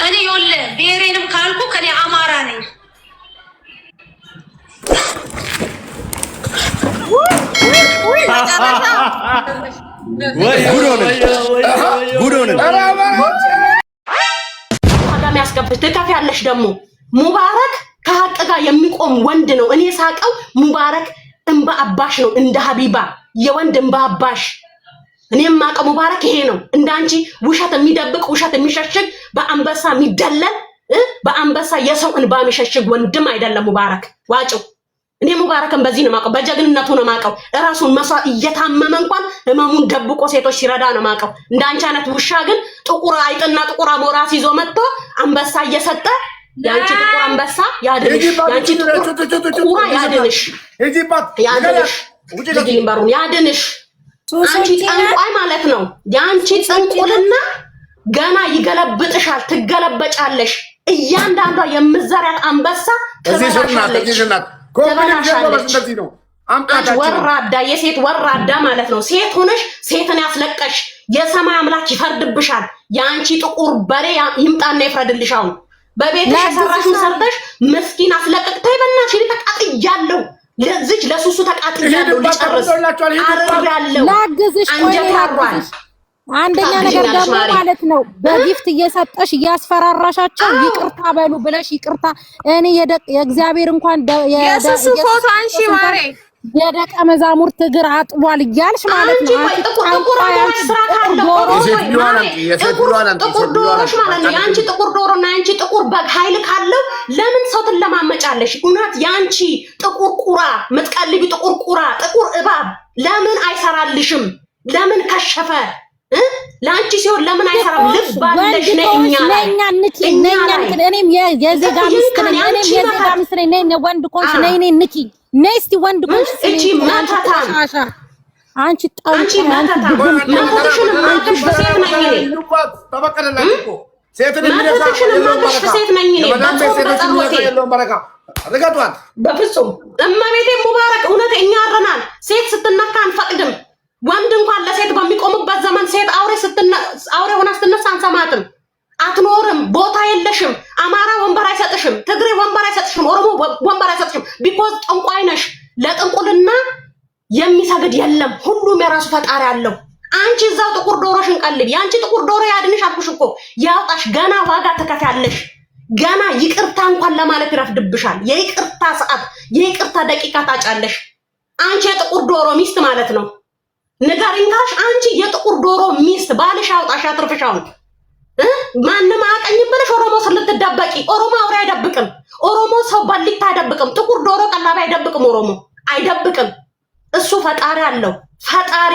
እኔ ይወለ ብሔሬንም ካልኩ ከኔ አማራ ነኝ። ያስገብሽ ትከፍያለሽ። ደግሞ ሙባረክ ከሀቅ ጋር የሚቆም ወንድ ነው። እኔ ሳቀው ሙባረክ እንባ አባሽ ነው፣ እንደ ሀቢባ የወንድ እንባ አባሽ። እኔም ማቀው ሙባረክ ይሄ ነው። እንዳንቺ ውሸት የሚደብቅ ውሸት የሚሸሽግ በአንበሳ የሚደለል በአንበሳ የሰው እንባ የሚሸሽግ ወንድም አይደለም ሙባረክ። ዋጭው። እኔ ሙባረክን በዚህ ነው ማቀው፣ በጀግንነቱ ነው ማቀው። እራሱን መስዋዕት እየታመመ እንኳን ህመሙን ደብቆ ሴቶች ሲረዳ ነው ማቀው። እንዳንቺ አይነት ውሻ ግን ጥቁር አይጥና ጥቁር አሞራ ይዞ መጥቶ አንበሳ እየሰጠ ያንቺ ጥቁር አንበሳ ያድንሽ፣ ያንቺ ጥቁር ያድንሽ፣ ያድንሽ፣ ልጅንበሩን ያድንሽ። አንቺ ጠንቋይ ማለት ነው። ያንቺ ጥንቁልና ገና ይገለብጥሻል፣ ትገለበጫለሽ። እያንዳንዷ የምትዘሪያት አንበሳ ትበላሻለች፣ ትበላሻለች። ወራዳ የሴት ወራዳ ማለት ነው። ሴት ሆነሽ ሴትን ያስለቀሽ የሰማይ አምላክ ይፈርድብሻል። የአንቺ ጥቁር በሬ ይምጣና ይፍረድልሽ። አሁን በቤትሽ የሰራሽውን ሰርተሽ ምስኪን አስለቀቅ። ተይ በእናትሽ ተቃጥያለሁ፣ ለዚች ለሱሱ ተቃጥያለሁ። ልጨርስ አርሬያለሁ፣ አንጀት አሯል። አንደኛ ነገር ደግሞ ማለት ነው በጊፍት እየሰጠሽ እያስፈራራሻቸው ይቅርታ በሉ ብለሽ ይቅርታ እኔ የእግዚአብሔር እንኳን የሱሱ ፎቶ አንሺ ማሬ የደቀ መዛሙርት እግር አጥቧል እያልሽ ማለት ነው። ጥቁር ዶሮሽ ማለት ነው። የአንቺ ጥቁር ዶሮና የአንቺ ጥቁር በግ ኃይል ካለው ለምን ሰው ትለማመጫለሽ? እውነት የአንቺ ጥቁር ቁራ ምትቀልቢ ጥቁር ቁራ ጥቁር እባብ ለምን አይሰራልሽም? ለምን ከሸፈ? ለአንቺ ሲሆን ለምን አይሰራም? ልብ አለሽ ነኛ እኔም የዜጋ ምስት ነኝ። እኔም የዜጋ ምስት ነኝ። ነይ ወንድ ኮንሽ ነይ ነይ ንኪ ነይ እስቲ ወንድ ኮንሽ እቺ ማታታ አንቺ አንቺ ማታታ ማታሽን ማታሽ በሴት ነኝ እኔ ተበቀለላችሁ ሴትን ሴት ነኝ እኔ በፍጹም እመቤቴ ሙባረክ እውነት እኛ አረናል። ሴት ስትነካ አንፈቅድም። ወንድ እንኳን ለሴት በሚቆምበት ዘመን ሴት አውሬ ሆና ስትነሳ አንሰማትም። አትኖርም፣ ቦታ የለሽም። አማራ ወንበር አይሰጥሽም፣ ትግሬ ወንበር አይሰጥሽም፣ ኦሮሞ ወንበር አይሰጥሽም። ቢኮዝ ጠንቋይ ነሽ። ለጥንቁልና የሚሰግድ የለም። ሁሉም የራሱ ፈጣሪ አለው። አንቺ እዛው ጥቁር ዶሮሽን ቀልቢ። ያንቺ ጥቁር ዶሮ ያድንሽ አልኩሽ እኮ ያውጣሽ። ገና ዋጋ ትከፍያለሽ። ገና ይቅርታ እንኳን ለማለት ይረፍድብሻል። የይቅርታ ሰዓት የይቅርታ ደቂቃ ታጫለሽ። አንቺ የጥቁር ዶሮ ሚስት ማለት ነው። ንገሪኝ ካልሽ አንቺ የጥቁር ዶሮ ሚስት ባልሽ አውጣሽ አትርፍሻው። ማንም አያቀኝም ብለሽ ኦሮሞ ስለተደበቂ ኦሮሞ አውሬ አይደብቅም። ኦሮሞ ሰው ባሊታ አይደብቅም። ጥቁር ዶሮ ቀላቢ አይደብቅም። ኦሮሞ አይደብቅም። እሱ ፈጣሪ አለው። ፈጣሪ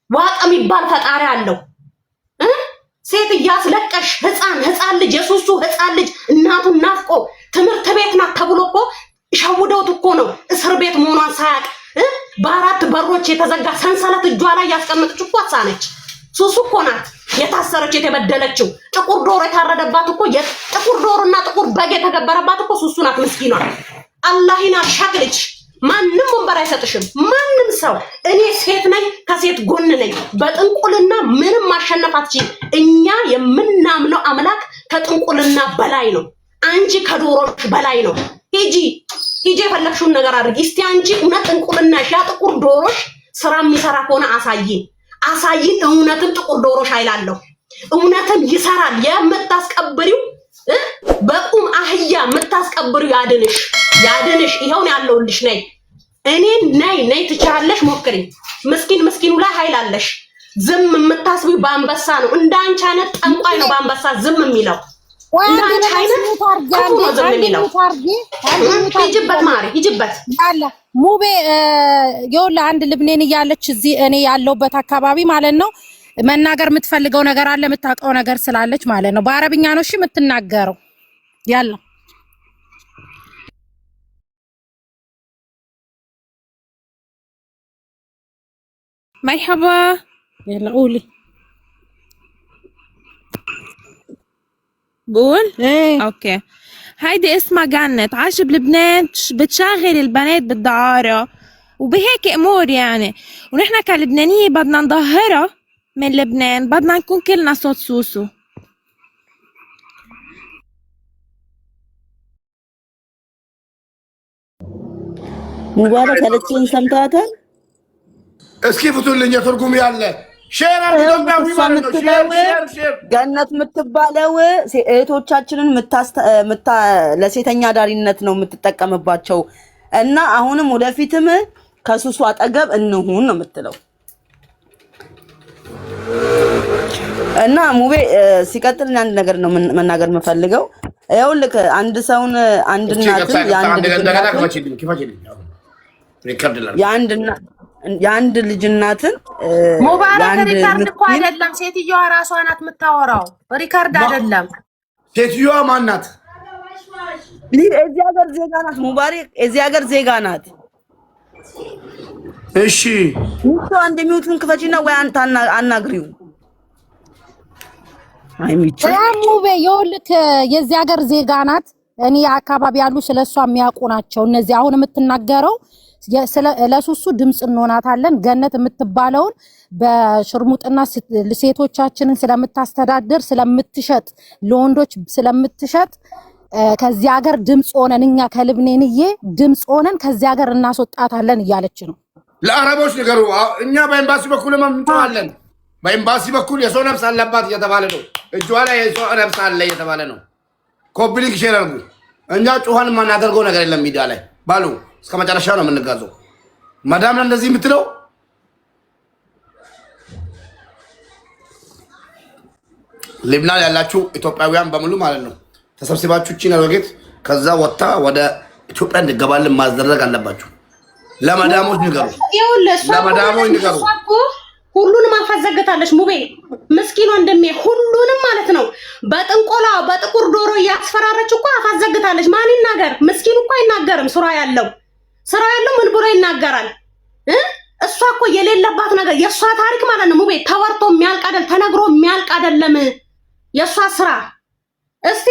ዋቅ የሚባል ፈጣሪ አለው። ሴት እያስለቀሽ ህፃን ልጅ የሱሱ ህፃን ልጅ እናቱን ናፍቆ ትምህርት ቤት ናት ተብሎ እኮ ሸውደውት እኮ ነው እስር ቤት መሆኗን ሳያቅ በአራት በሮች የተዘጋ ሰንሰለት እጇ ላይ ያስቀመጠች እኮ አሳነች። ሱሱ እኮ ናት የታሰረች የተበደለችው። ጥቁር ዶሮ የታረደባት እኮ ጥቁር ዶሮና ጥቁር በግ የተገበረባት እኮ ሱሱ ናት። ምስኪኗ አላህና ሻክልች። ማንም ወንበር አይሰጥሽም። ማንም ሰው እኔ ሴት ነኝ ከሴት ጎን ነኝ። በጥንቁልና ምንም ማሸነፍ አትችይም። እኛ የምናምነው አምላክ ከጥንቁልና በላይ ነው። አንቺ ከዶሮች በላይ ነው። ሂጂ የፈለግሽውን ነገር አድርጊ። እስቲ አንቺ እውነት ጥንቁልናሽ ያ ጥቁር ዶሮሽ ስራ የሚሰራ ከሆነ አሳይን። እውነትም ጥቁር ዶሮሽ አይላለሁ እውነትም ይሰራል። የምታስቀብሪው በቁም አህያ የምታስቀብሪው ያድንሽ። ይሄውን ያለውልሽ ነይ እኔ ነይ ትቻለሽ። ሞክሪ። ምስኪኑ ላይ ኃይል አለሽ። ዝም የምታስቢው በአንበሳ ነው። እንዳንቺ አይነት ጠንቋይ ነው በአንበሳ ዝም የሚለው። ሂጅበት ማሪ ሂጅበት። ሙቤ ይኸውልህ አንድ ልብኔን እያለች እዚህ እኔ ያለሁበት አካባቢ ማለት ነው መናገር የምትፈልገው ነገር አለ፣ የምታውቀው ነገር ስላለች ማለት ነው። በአረብኛ ነው እሺ የምትናገረው ያለው። مرحبا. يلا قولي. قول ايه اوكي. هيدي اسمها جنت عايشة بلبنان، بتشغل البنات بالدعارة وبهيك امور يعني، ونحن كلبنانية بدنا نظهرها من لبنان، بدنا نكون كلنا صوت سوسو. ሙባረክ ያለችን ሰምታታል። እስኪ ፍቱልኝ የትርጉም ያለ ሼር አድርጉ። ገነት የምትባለው እህቶቻችንን ለሴተኛ ዳሪነት ነው የምትጠቀምባቸው እና አሁንም ወደፊትም ከሱሱ አጠገብ እንሁን ነው የምትለው። እና ሙቤ ሲቀጥል አንድ ነገር ነው መናገር የምፈልገው። ይኸውልህ አንድ ሰውን አንድ እናትን የአንድ ልጅ እናትን ሙባረክ ሪካርድ እኮ አይደለም፣ ሴትዮዋ ራሷ ናት የምታወራው። ሪካርድ አይደለም። ሴትዮዋ ማን ናት? እዚህ ሀገር ዜጋ ናት። ሙባረክ እዚህ ሀገር ዜጋ ናት። እሺ ሙቶ አንድ ሚውቱን ክፈቺና ወይ አንተ አናግሪው። ሙቤ ይኸውልህ የዚህ ሀገር ዜጋ ናት። እኔ አካባቢ ያሉ ስለሷ የሚያውቁ ናቸው። እነዚህ አሁን የምትናገረው ለሱሱ ድምጽ እንሆናታለን። ገነት የምትባለውን በሽርሙጥና ሴቶቻችንን ስለምታስተዳድር ስለምትሸጥ ለወንዶች ስለምትሸጥ ከዚህ ሀገር ድምጽ ሆነን እኛ ከልብኔንዬ ድምጽ ሆነን ከዚህ ሀገር እናስወጣታለን እያለች ነው። ለአረቦች ንገሩ። እኛ በኤምባሲ በኩል እንተዋለን። በኤምባሲ በኩል የሰው ነፍስ አለባት እየተባለ ነው። እጇ ላይ የሰው ነፍስ አለ እየተባለ ነው። ኮፕሊንግ ሼር አድርጉ። እኛ ጩኸን የማናደርገው ነገር የለም። ሚዲያ ላይ ባሉ እስከ መጨረሻ ነው የምንጋዘው። ማዳም እንደዚህ የምትለው ሊብናን ያላችሁ ኢትዮጵያውያን በሙሉ ማለት ነው ተሰብስባችሁ እቺ ነገት ከዛ ወጣ ወደ ኢትዮጵያ እንድገባልን ማዘረግ አለባችሁ። ለማዳሞች ንገሩ። ለማዳሞች ንገሩ። ሁሉንም አፋዘግታለች ሙቤ ምስኪን ወንድሜ፣ ሁሉንም ማለት ነው። በጥንቆላ በጥቁር ዶሮ እያስፈራረች እኮ አፋዘግታለች። ማን ይናገር? ምስኪን እኮ አይናገርም። ስራ ያለው ምን ብሎ ይናገራል? እሷ እኮ የሌለባት ነገር የእሷ ታሪክ ማለት ነው ሙቤ ተወርቶ የሚያልቅ አይደል፣ ተነግሮ የሚያልቅ አይደለም የእሷ ስራ። እስቲ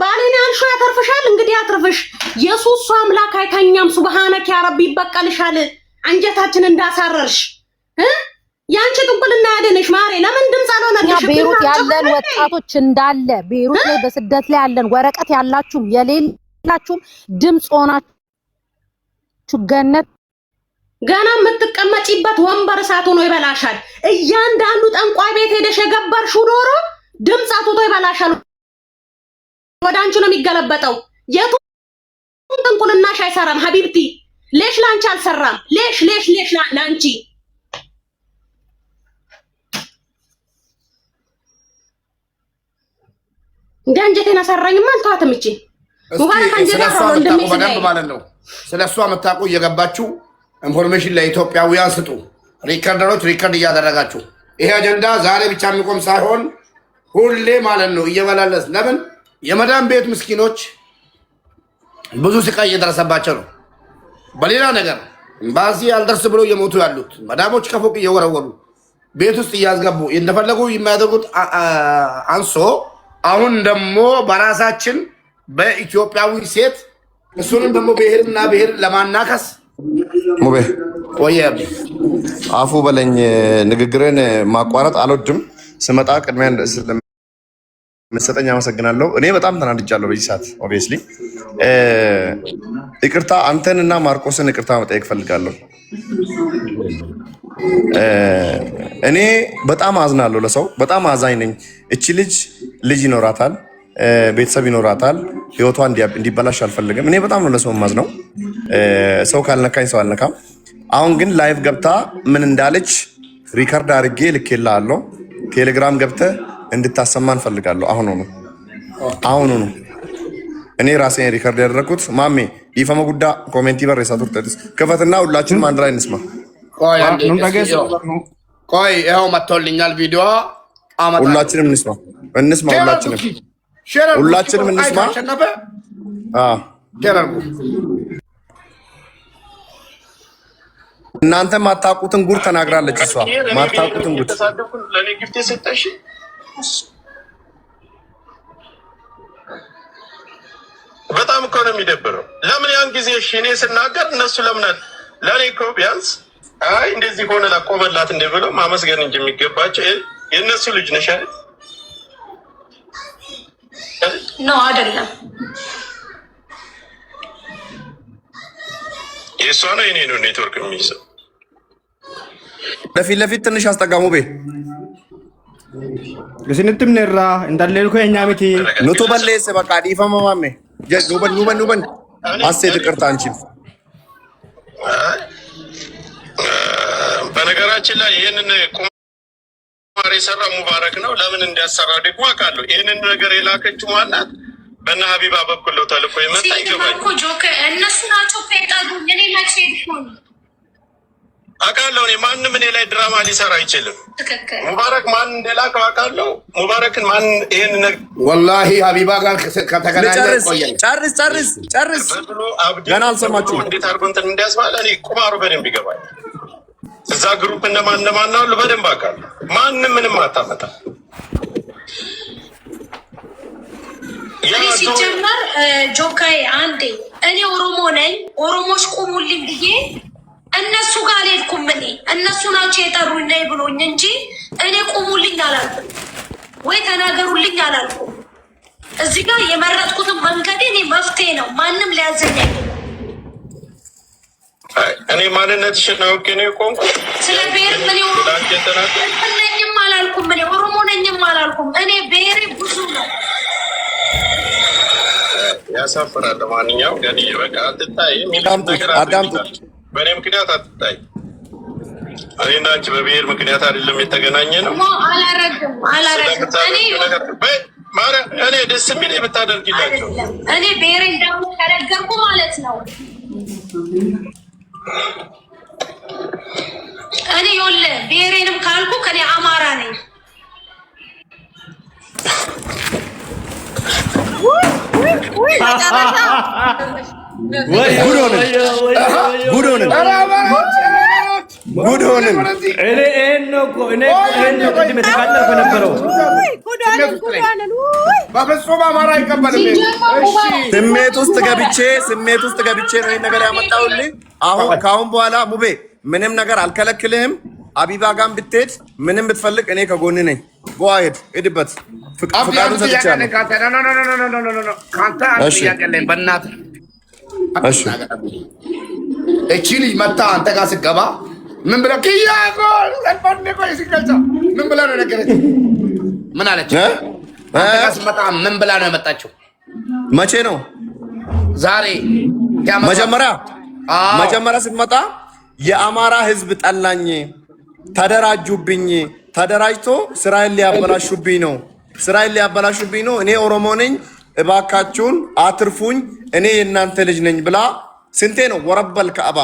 ባሌን ያልሹ ያተርፍሻል። እንግዲህ ያትርፍሽ። የሱስ አምላክ አይተኛም። ሱብሃነክ ያ ረቢ ይበቀልሻል። አንጀታችን እንዳሳረርሽ ያንቺ ጥንቁልና ያደነሽ ማሬ። ለምን ድምጽ አልሆነልሽ? ቤሩት ያለን ወጣቶች እንዳለ ቤሩት ላይ በስደት ላይ ያለን ወረቀት ያላችሁም የሌላችሁም ድምጽ ሆናችሁ ገነት ገና የምትቀመጪበት ወንበር እሳት ሆኖ ይበላሻል። እያንዳንዱ ጠንቋይ ቤት ሄደሽ የገበርሽው ዶሮ ድምጽ አጥቶ ይበላሻል። ወደ አንቺ ነው የሚገለበጠው። የቱ ጥንቁልናሽ አይሰራም ሀቢብቲ። ሌሽ ላንቺ አልሰራም። ሌሽ ላንቺ እንጀቴን አሰራኝማ አልተዋትም። እቺ ሙባረክ አንጀቴ አረው እንደሚሰለኝ ማለት ነው። ስለሷ መታቁ እየገባችሁ ኢንፎርሜሽን ለኢትዮጵያውያን ስጡ። ሪከርደሮች ሪከርድ እያደረጋችሁ ይሄ አጀንዳ ዛሬ ብቻ የሚቆም ሳይሆን ሁሌ ማለት ነው እየበላለስ። ለምን የመዳም ቤት ምስኪኖች ብዙ ስቃይ እየደረሰባቸው ነው። በሌላ ነገር ኤምባሲ አልደርስ ብሎ እየሞቱ ያሉት መዳሞች ከፎቅ እየወረወሩ ቤት ውስጥ እያስገቡ እንደፈለጉ የሚያደርጉት አንሶ አሁን ደግሞ በራሳችን በኢትዮጵያዊ ሴት እሱንም ደግሞ ብሔርና ብሔር ለማናከስ ሙቤ ወይ አፉ በለኝ። ንግግርን ማቋረጥ አልወድም። ስመጣ ቅድሚያ ስለምትሰጠኝ አመሰግናለሁ። እኔ በጣም ተናድጃለሁ በዚህ ሰዓት። ኦብቪየስሊ ይቅርታ፣ አንተንና ማርቆስን ይቅርታ መጠየቅ ፈልጋለሁ። እኔ በጣም አዝናለሁ ለሰው፣ በጣም አዛኝ ነኝ። እቺ ልጅ ይኖራታል፣ ቤተሰብ ይኖራታል። ህይወቷ እንዲበላሽ አልፈልግም። እኔ በጣም ነው ለሰው ማዝነው። ሰው ካልነካኝ ሰው አልነካም። አሁን ግን ላይቭ ገብታ ምን እንዳለች ሪከርድ አድርጌ ልኬልሃለሁ። ቴሌግራም ገብተህ እንድታሰማን ፈልጋለሁ። አሁኑ ነው እኔ ራሴን ሪከርድ ያደረኩት። ማሜ ዲፈመ ጉዳ ኮሜንቲ በር የሳቱር ተጥስ ክፈትና ሁላችንም አንድ ላይ እንስማ። ቆይ ይኸው መጥቶልኛል ቪዲዮ። ሁላችንም እንስማ። ሁላችንም እንስማ። እናንተ ማታውቁትን ጉድ ተናግራለች እሷ። ማታውቁትን ጉድ ለኔ ግፍት የሰጠሽ በጣም እኮ ነው የሚደብረው። ለምን ያን ጊዜ እሺ እኔ ስናገር እነሱ ለምን ለኔ እኮ ቢያንስ አይ እንደዚህ ሆነ ላቆመላት እንደ ብለው ማመስገን እንጂ የሚገባቸው የእነሱ ልጅ ነሽ አይደል? ነው አይደለም? የእሷ ነው የኔ ነው ኔትወርክ የሚይዘው። ለፊት ለፊት ትንሽ አስጠጋሙ ቤ ግስንትም ነራ እንዳለልኩ የኛ ሚቲ ኑቱ በለስ በቃ ዲፈማ ማሜ ኑበን አሴት ቅርታ አንቺም በነገራችን ላይ ይህንን ቁማር የሰራ ሙባረክ ነው። ለምን እንዲያሰራ ደግሞ አውቃለሁ። ይህንን ነገር የላከችው ማናት? በእነ ሀቢባ በኩል ነው ተልኮ የመጣ ይገባል። እነሱ ናቸው ከጣዱኝ። እኔ መቼ ይሆን አውቃለሁ። እኔ ማንም እኔ ላይ ድራማ ሊሰራ አይችልም። ሙባረክ ማን እንደላከው አውቃለሁ። ሙባረክን ማን ይሄን ነገር ወላሂ ሀቢባ ጋር ከተገናኘ ቆየን። ጨርስ ገና አልሰማችሁም። እንዴት አድርጎ እንትን እንዲያስባለ እኔ ቁማሩ በደንብ ይገባል። እዛ ግሩፕ እነማን አሉ በደንብ አውቃለሁ። ማንም ምንም አታመጣ። እኔ ሲጀመር ጆካዬ አንዴ እኔ ኦሮሞ ነኝ፣ ኦሮሞች ቁሙልኝ ብዬ እነሱ ጋር አልሄድኩም። እኔ እነሱ ናቸው የጠሩኝ ነይ ብሎኝ እንጂ እኔ ቁሙልኝ አላልኩም ወይ ተናገሩልኝ አላልኩም። እዚህ ጋር የመረጥኩትን መንገድ እኔ መፍትሄ ነው። ማንም ሊያዘኝ አይደለም። እኔ ማንነትሽን አውቄ ነው የቆምኩት። ስለ ብሔር እኔ ነኝም አላልኩም። እኔ ኦሮሞ ነኝም አላልኩም። እኔ ብሔሬ ብዙ ነው። ያሳፍራል። ለማንኛውም ገኒ በቃ አትታይ። አዳምጡ። በእኔ ምክንያት አትታይ። እኔና አንቺ በብሔር ምክንያት አይደለም የተገናኘ ነው። አላረግም። እኔ ደስ የሚል የምታደርጊላቸው እኔ ብሔሬ ደግሞ ከነገርኩ ማለት ነው። እኔ ይኸውልህ ብሔሬንም ካልኩ ከኔ አማራ ነኝ። ጉድ ሆንን። በፍጹም አማራ አይቀበልም። ስሜት ውስጥ ገብቼ ነው ይሄን ነገር ያመጣሁልህ። ከአሁን በኋላ ሙቤ ምንም ነገር አልከለክልህም። አቢባ ጋር ብትሄድ ምንም ብትፈልግ እኔ ከጎን ነኝ። ጎአሄድ ሂድበት። ፍቃዱን ሰጥቻለሁ። እቺ ልጅ መታ አንተ ጋር ስገባ ምን ብለህ ምን ብለህ ነው ነገረችው? ምን አለች? አንተ ጋር ስትመጣ ምን ብላ ነው የመጣችው? መቼ ነው? ዛሬ መጀመሪያ ስትመጣ የአማራ ህዝብ ጠላኝ፣ ተደራጁብኝ፣ ተደራጅቶ ስራዬን ሊያበላሹብኝ ነው። እኔ ኦሮሞ ነኝ፣ እባካችሁን አትርፉኝ፣ እኔ የእናንተ ልጅ ነኝ ብላ ስንቴ ነው ወረበል ከአባ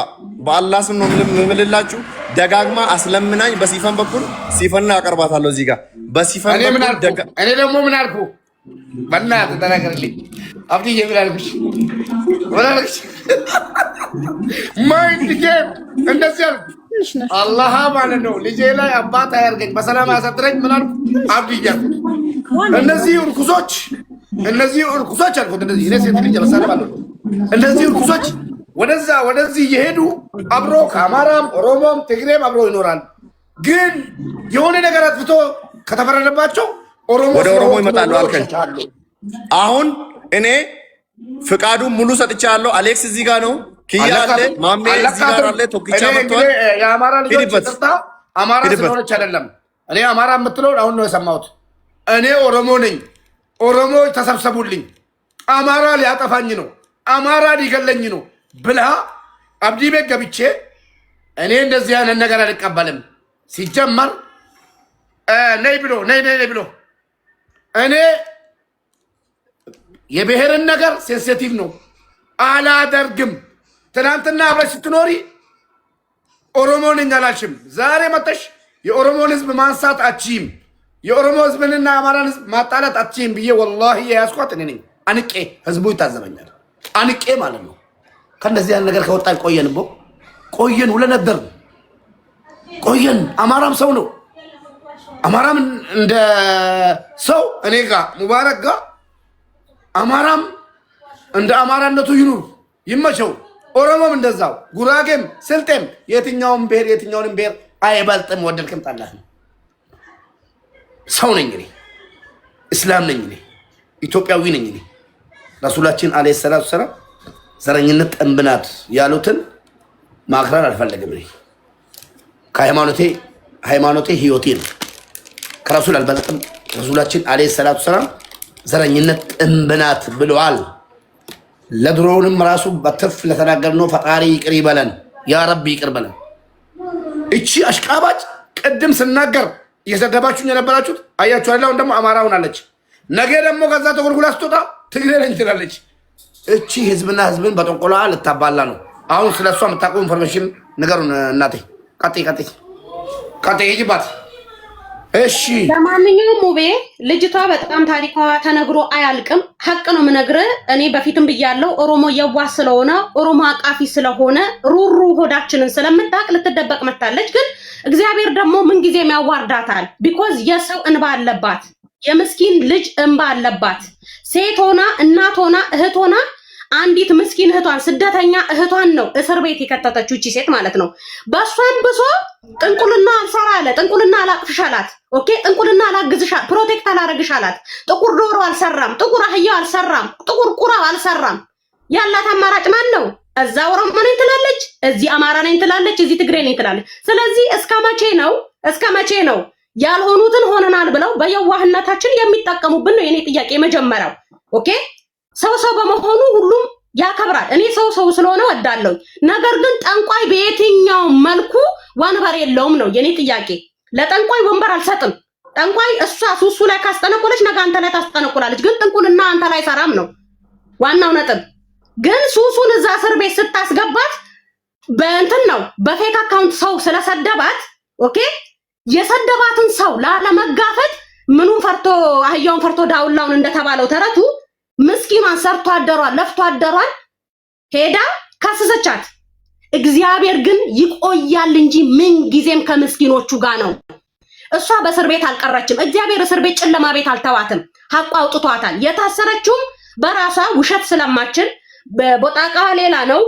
በአላህ ስም ነው ምልላችሁ ደጋግማ አስለምናኝ። በሲፈን በኩል ሲፈን አቀርባታለሁ እዚህ ጋር በሲፈን እኔ ደግሞ ምን አልኩ? በእናትህ ተናገርልኝ። አብዲዬ ምን አልኩሽ? ማይንድ ጌም እንደዚህ አልኩ። አላህ ማለት ነው ልጄ ላይ አባት አያርገኝ በሰላም ያሳድረኝ። ምን አልኩ? አብዲዬ እነዚህ እርኩሶች አልኩት። እነዚህ እኔ ሴት ልጅ መሳለም አለ። እነዚህ እርኩሶች ወደዚህ እየሄዱ አብሮ ከአማራም ኦሮሞም ትግሬም አብሮ ይኖራል። ግን የሆነ ነገር አጥፍቶ ከተፈረደባቸው ወደ ኦሮሞ ይመጣሉ አልከኝ። አሁን እኔ ፍቃዱ ሙሉ ሰጥቻለሁ። አሌክስ እዚህ ጋር ነው፣ ኪያ አለ፣ ማሜ እዚህ ጋር አለ፣ ቶክቻ መጥቷል። የአማራ ልጆች ተጣ አማራ ስለሆነች አይደለም። እኔ አማራ የምትለውን አሁን ነው የሰማሁት። እኔ ኦሮሞ ነኝ፣ ኦሮሞዎች ተሰብሰቡልኝ፣ አማራ ሊያጠፋኝ ነው፣ አማራ ሊገለኝ ነው ብላ አብዲ ቤት ገብቼ እኔ እንደዚህ አይነት ነገር አልቀበልም። ሲጀመር ነይ ብሎ እኔ የብሔርን ነገር ሴንሲቲቭ ነው አላደርግም። ትናንትና አብረሽ ስትኖሪ ኦሮሞ ነኝ አላልሽም። ዛሬ መጥተሽ የኦሮሞን ህዝብ ማንሳት አትችይም፣ የኦሮሞ ህዝብንና አማራን ህዝብ ማጣላት አትችይም ብዬ ወላሂ የያዝኳት እኔ ነኝ። አንቄ ህዝቡ ይታዘበኛል። አንቄ ማለት ነው። ከእንደዚህ አይነት ነገር ከወጣን ቆየን ውለነበር ቆየን። አማራም ሰው ነው። አማራም እንደ ሰው እኔ ጋር ሙባረክ ጋር አማራም እንደ አማራነቱ ይኑር ይመቸው። ኦሮሞም እንደዛው፣ ጉራጌም፣ ስልጤም የትኛውንም ብሔር አይበልጥም። ወደድክም ጠላህ ሰው ነኝ እኔ፣ እስላም ነኝ እኔ፣ ኢትዮጵያዊ ነኝ እኔ። ረሱላችን አለይሂ ሰላቱ ሰላም ዘረኝነት ጠንብናት ያሉትን ማክረር አልፈልግም። እኔ ሃይማኖቴ ህይወቴ ነው። ከረሱል አልበለጥም። ረሱላችን አለይሂ ሰላቱ ሰላም ዘረኝነት ጥንብናት ብለዋል። ለድሮውንም ራሱ በትፍ ለተናገርነው ፈጣሪ ይቅር ይበለን፣ ያ ረቢ ይቅር በለን። እቺ አሽቃባጭ ቅድም ስናገር እየዘገባችሁኝ የነበራችሁት አያችሁ አይደል? አሁን ደግሞ አማራ ሆናለች። ነገ ደግሞ ከዛ ተጎልጉላ ስትወጣ ትግሬ ነኝ ትላለች። እቺ ህዝብና ህዝብን በጠንቆላ ልታባላ ነው። አሁን ስለሷ የምታውቁ ኢንፎርሜሽን ንገሩን። እናቴ ቀጤ ሂጂባት። እሺ ለማንኛውም ሙቤ ልጅቷ በጣም ታሪኳ ተነግሮ አያልቅም። ሀቅ ነው የምነግርህ። እኔ በፊትም ብያለሁ፣ ኦሮሞ የዋህ ስለሆነ ኦሮሞ አቃፊ ስለሆነ ሩሩ ሆዳችንን ስለምታውቅ ልትደበቅ መታለች። ግን እግዚአብሔር ደግሞ ምንጊዜም ያዋርዳታል። ቢኮዝ የሰው እንባ አለባት፣ የምስኪን ልጅ እንባ አለባት። ሴት ሆና እናት ሆና እህት ሆና አንዲት ምስኪን እህቷን ስደተኛ እህቷን ነው እስር ቤት የከተተችው እቺ ሴት ማለት ነው። በሷን ብሶ ጥንቁልና አልሰራ አለ፣ ጥንቁልና አላቅፍሽ አላት። ኦኬ ጥንቁልና አላግዝሽ፣ ፕሮቴክት አላረግሽ አላት። ጥቁር ዶሮ አልሰራም፣ ጥቁር አህያው አልሰራም፣ ጥቁር ቁራው አልሰራም። ያላት አማራጭ ማን ነው? እዛ ኦሮሞ ነኝ ትላለች፣ እዚህ አማራ ነኝ ትላለች፣ እዚህ ትግሬ ነኝ ትላለች። ስለዚህ እስከ መቼ ነው ያልሆኑትን ሆነናል ብለው በየዋህነታችን የሚጠቀሙብን ነው የኔ ጥያቄ መጀመሪያው። ኦኬ ሰው በመሆኑ ሁሉም ያከብራል። እኔ ሰው ስለሆነ ወዳለሁ። ነገር ግን ጠንቋይ በየትኛው መልኩ ወንበር የለውም ነው የኔ ጥያቄ። ለጠንቋይ ወንበር አልሰጥም። ጠንቋይ እሷ ሱሱ ላይ ካስጠነቆለች ነገ አንተ ላይ ታስጠነቆላለች። ግን ጥንቁልና አንተ ላይ ሰራም ነው ዋናው ነጥብ። ግን ሱሱን እዛ እስር ቤት ስታስገባት በእንትን ነው በፌክ አካውንት ሰው ስለሰደባት ኦኬ የሰደባትን ሰው ላለመጋፈጥ ምኑን ፈርቶ አህያውን ፈርቶ ዳውላውን እንደተባለው ተረቱ ምስኪኗን ሰርቶ አደሯን ለፍቶ አደሯን ሄዳ ካሰሰቻት። እግዚአብሔር ግን ይቆያል እንጂ ምን ጊዜም ከምስኪኖቹ ጋር ነው። እሷ በእስር ቤት አልቀረችም። እግዚአብሔር እስር ቤት ጨለማ ቤት አልተዋትም። ሐቋ አውጥቷታል። የታሰረችውም በራሷ ውሸት ስለማችን በቦጣቃ ሌላ ነው፣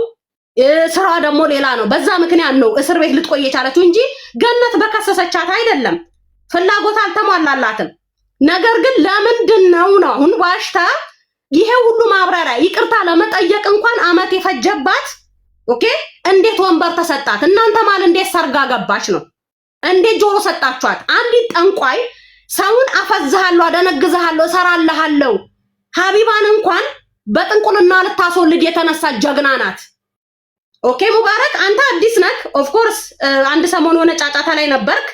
ስራዋ ደግሞ ሌላ ነው። በዛ ምክንያት ነው እስር ቤት ልትቆይ የቻለችው እንጂ ገነት በከሰሰቻት አይደለም። ፍላጎት አልተሟላላትም። ነገር ግን ለምንድን ነው አሁን ዋሽታ ይሄ ሁሉ ማብራሪያ ይቅርታ ለመጠየቅ እንኳን አመት የፈጀባት? ኦኬ እንዴት ወንበር ተሰጣት? እናንተ ማል እንዴት ሰርጋ ገባች ነው? እንዴት ጆሮ ሰጣችኋት? አንዲት ጠንቋይ ሰውን አፈዝሃለሁ፣ አደነግዝሃለሁ፣ እሰራልሃለሁ ሀቢባን እንኳን በጥንቁልና ልታስወልድ የተነሳች ጀግና ናት። ኦኬ ሙባረክ አንተ አዲስ ነህ። ኦፍ ኮርስ አንድ ሰሞን የሆነ ጫጫታ ላይ ነበርክ።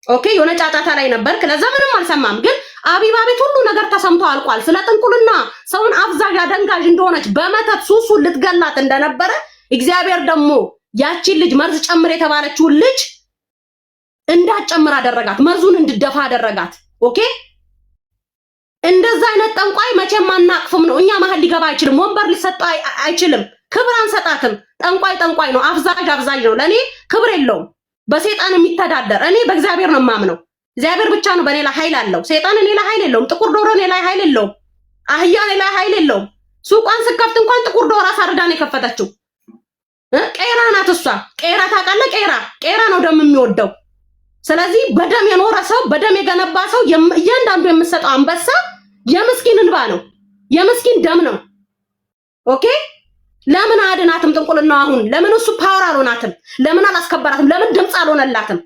ኦኬ የሆነ ጫጫታ ላይ ነበርክ። ለዛ ምንም አልሰማም። ግን አቢባ ቤት ሁሉ ነገር ተሰምቶ አልቋል። ስለ ጥንቁልና ሰውን አፍዛዥ አደንጋዥ እንደሆነች በመተት ሱሱ ልትገላት እንደነበረ እግዚአብሔር ደግሞ ያቺን ልጅ መርዝ ጨምር የተባለችውን ልጅ እንዳትጨምር አደረጋት። መርዙን እንድደፋ አደረጋት። ኦኬ እንደዛ አይነት ጠንቋይ መቼም አናቅፍም ነው። እኛ መሀል ሊገባ አይችልም። ወንበር ሊሰጠው አይችልም። ክብር አንሰጣትም። ጠንቋይ ነው። አፍዛዥ ነው። ለኔ ክብር የለውም። በሰይጣን የሚተዳደር እኔ በእግዚአብሔር ነው የማምነው። እግዚአብሔር ብቻ ነው በኔ ላይ ኃይል አለው። ሰይጣን እኔ ላይ ኃይል የለውም። ጥቁር ዶሮ እኔ ላይ ኃይል የለውም። አህያ እኔ ላይ ኃይል የለውም። ሱቋን ስከፍት እንኳን ጥቁር ዶሮ አሳርዳን የከፈተችው ቄራ ናት። እሷ ቄራ ታውቃለህ? ቄራ ነው ደም የሚወደው። ስለዚህ በደም የኖረ ሰው በደም የገነባ ሰው እያንዳንዱ የምሰጠው አንበሳ የምስኪን እንባ ነው፣ የምስኪን ደም ነው። ኦኬ ለምን አድናትም? ጥንቁልና አሁን ለምን እሱ ፓወር አልሆናትም? ለምን አላስከበራትም? ለምን ድምፅ አልሆነላትም?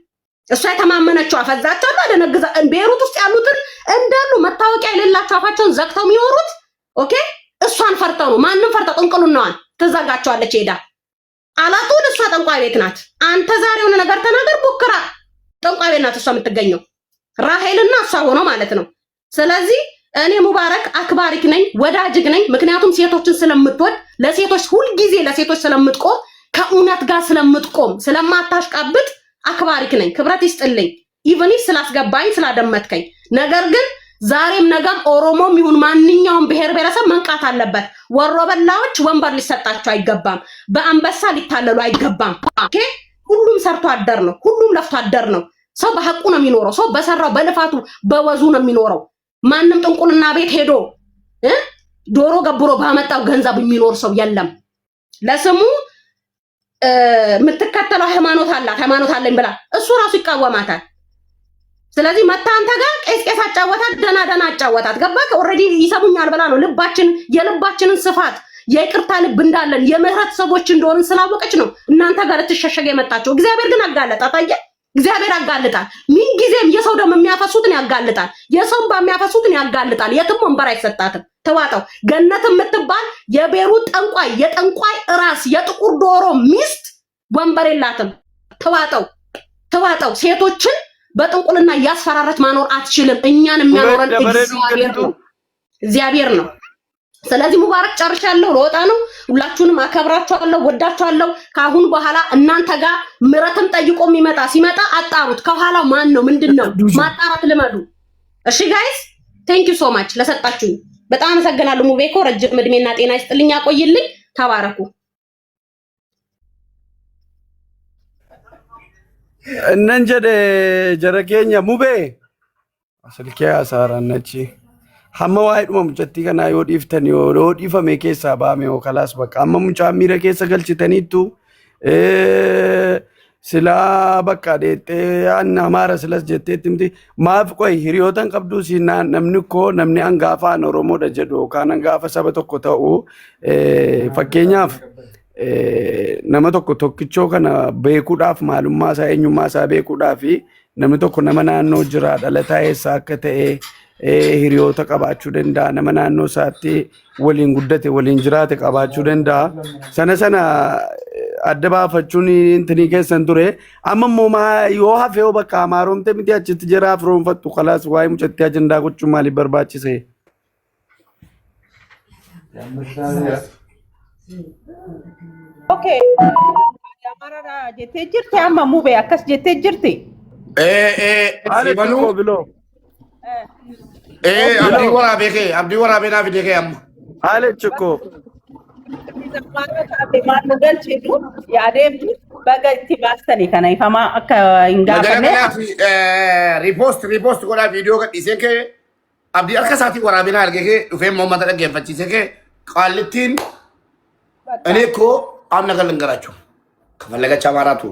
እሷ የተማመነችው አፈዛቸው አደነግዛ ቤሩት ውስጥ ያሉትን እንዳሉ መታወቂያ የሌላቸው አፋቸውን ዘግተው የሚኖሩት ኦኬ እሷን ፈርተው ነው። ማንም ፈርተው ጥንቁልናዋን ትዘጋቸዋለች ሄዳ አላጡን። እሷ ጠንቋይ ቤት ናት። አንተ ዛሬ የሆነ ነገር ተናገር ቡክራ ጠንቋይ ቤት ናት እሷ የምትገኘው፣ ራሄልና እሷ ሆኖ ማለት ነው። ስለዚህ እኔ ሙባረክ አክባሪክ ነኝ፣ ወዳጅግ ነኝ። ምክንያቱም ሴቶችን ስለምትወድ ለሴቶች ሁልጊዜ ለሴቶች ስለምትቆም ከእውነት ጋር ስለምትቆም ስለማታሽቃብጥ አክባሪክ ነኝ። ክብረት ይስጥልኝ ኢቭን ስላስገባኝ ስላደመጥከኝ። ነገር ግን ዛሬም ነገም ኦሮሞም ይሁን ማንኛውም ብሔር ብሔረሰብ መንቃት አለበት። ወሮ በላዎች ወንበር ሊሰጣቸው አይገባም። በአንበሳ ሊታለሉ አይገባም። ኦኬ ሁሉም ሰርቶ አደር ነው። ሁሉም ለፍቶ አደር ነው። ሰው በሐቁ ነው የሚኖረው። ሰው በሰራው በልፋቱ በወዙ ነው የሚኖረው። ማንም ጥንቁልና ቤት ሄዶ ዶሮ ገብሮ ባመጣው ገንዘብ የሚኖር ሰው የለም። ለስሙ የምትከተለው ሃይማኖት አለኝ ብላ እሱ ራሱ ይቃወማታል። ስለዚህ መታ አንተ ጋር ቄስ አጫወታት፣ ደና አጫወታት። ገባክ? ኦልሬዲ ይሰሙኛል ብላ ነው የልባችንን ስፋት የይቅርታ ልብ እንዳለን የምህረት ሰዎች እንደሆንን ስላወቀች ነው እናንተ ጋር ልትሸሸገ የመጣቸው። እግዚአብሔር ግን አጋለጣት። አየህ፣ እግዚአብሔር ያጋልጣል። ምን ጊዜም የሰው ደም የሚያፈሱትን ያጋልጣል፣ የሰው የሚያፈሱትን ያጋልጣል። የትም ወንበር አይሰጣትም። ተዋጣው ገነት የምትባል የቤሩ ጠንቋይ የጠንቋይ ራስ የጥቁር ዶሮ ሚስት ወንበር የላትም። ተዋጣው ሴቶችን በጥንቁልና ያስፈራረች ማኖር አትችልም። እኛን የሚያኖረን እግዚአብሔር ነው። ስለዚህ ሙባረክ ጨርሻለሁ፣ ልወጣ ነው። ሁላችሁንም አከብራችኋለሁ፣ ወዳችኋለሁ። ካሁን በኋላ እናንተ ጋር ምረትም ጠይቆ ሲመጣ አጣሩት። ከኋላው ማን ነው ምንድነው ማጣራት ልመዱ። እሺ ጋይስ ቴንክ ዩ ሶ ማች ለሰጣችሁኝ በጣም አመሰግናለሁ። ሙቤኮ ረጅም እድሜና ጤና ይስጥልኝ፣ ያቆይልኝ። ተባረኩ። እነንጀደ ጀረኬኛ ሙቤ ስልኪያ ሳራነቺ ሐመዋይ ዱም ጀቲ ከና ዮዲፍተን ዮዲፈሜ ኬሳ ባሜው ከላስ በቃ አመሙጫ ሚረ ኬሰ ገልችተኒቱ ስላ በቃ ዴቴ አና ማረ ስለስ ጀቴትምቲ ማፍ ቆይ ሂሪዮተን ቀብዱ ሲና ነምንኮ ነምኒ አንጋፋ ኦሮሞ ደጀዶ ካን አንጋፋ ሰበተኮ ተኡ ፈኬኛፍ nama tokko tokkichoo kana beekuudhaaf maalummaa isaa eenyummaa isaa beekuudhaaf namni tokko nama naannoo jira dhalataa eessaa akka ta'e hiriyoota qabaachuu danda'a, nama naannoo isaatti waliin guddate waliin jiraate qabaachuu danda'a. Sana adda baafachuun intinii keessan ture. Amma immoo yoo hafee yoo bakka amaaromte miti achitti jiraaf roonfattu kalaas waa'ee mucattii ajandaa gochuun maaliif barbaachise? Okay. Amara jettee jirti amma mube akkas jettee jirti. Sibanu abdi waraabee naaf deekee amma. Haale chukko. Maal galchitu yaadeemtu baga itti baastanii kana ifamaa akka hin gaafanne. Ripost godhaa viidiyoo gadhiisee kee abdii harka isaatii waraabee naa argee kee dhufee uummata dhaggeeffachiisee kee qaallittiin እኔ እኮ አንድ ነገር ልንገራችሁ። ከፈለገች አማራቱ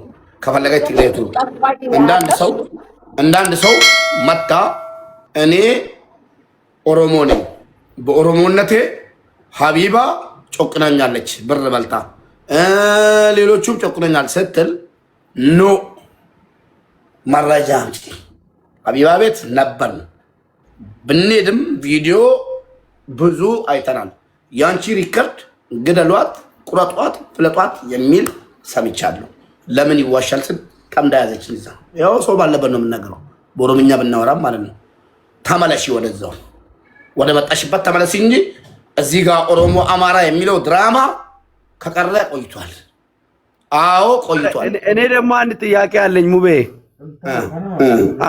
ከፈለገች ትግሬቱ እንዳንድ ሰው መጣ እኔ ኦሮሞ ነኝ በኦሮሞነቴ ሀቢባ ጮቅናኛለች ብር በልታ ሌሎቹም ጮቅናኛል ስትል ኖ መረጃ አምጪ። ሀቢባ ቤት ነበር ብንሄድም ቪዲዮ ብዙ አይተናል። ያንቺ ሪከርድ ግደሏት ቁረጧት ፍለጧት የሚል ሰምቻለሁ። ለምን ይዋሻል ስል ቀምዳ ያዘችን እዛ ያው ሰው ባለበት ነው የምናገረው። በኦሮምኛ ብናወራም ማለት ነው። ተመለሺ ወደዛው ወደ መጣሽበት ተመለሺ እንጂ እዚህ ጋር ኦሮሞ አማራ የሚለው ድራማ ከቀረ ቆይቷል። አዎ ቆይቷል። እኔ ደግሞ አንድ ጥያቄ አለኝ ሙቤ።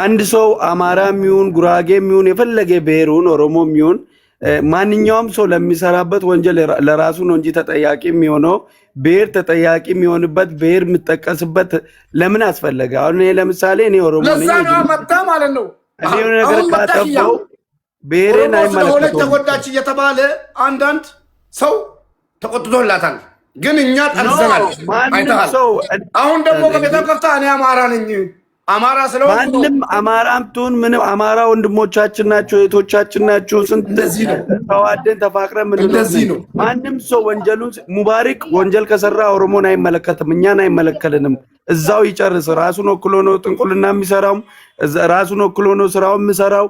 አንድ ሰው አማራም ይሁን ጉራጌም ይሁን የፈለገ ብሔሩን ኦሮሞም ይሁን ማንኛውም ሰው ለሚሰራበት ወንጀል ለራሱ ነው እንጂ ተጠያቂ የሚሆነው ብሔር ተጠያቂ የሚሆንበት ብሔር የምጠቀስበት ለምን አስፈለገ? አሁን እኔ ለምሳሌ እኔ ኦሮሞ ነኝ መጣ ማለት ነው። እኔ ነገር ካጠፋው ብሔሬን አይመለከተውም። ተጎዳች እየተባለ አንዳንድ ሰው ተቆጥቶላታል። ግን እኛ ጠርዘናል። አይተሃል። አሁን ደግሞ ከቤተከፍታ እኔ አማራ ነኝ አማራ ስለሆነ ማንም አማራም ትሁን ምንም አማራ ወንድሞቻችን ናቸው እህቶቻችን ናቸው። ስንት ተዋደን ተፋቅረን ምን ነው ማንም ሰው ወንጀሉን ሙባሪክ ወንጀል ከሰራ ኦሮሞን አይመለከትም፣ እኛን አይመለከልንም። እዛው ይጨርስ። ራሱን ወክሎ ነው ጥንቁልና የሚሰራው፣ ራሱን ወክሎ ነው ስራው የሚሰራው።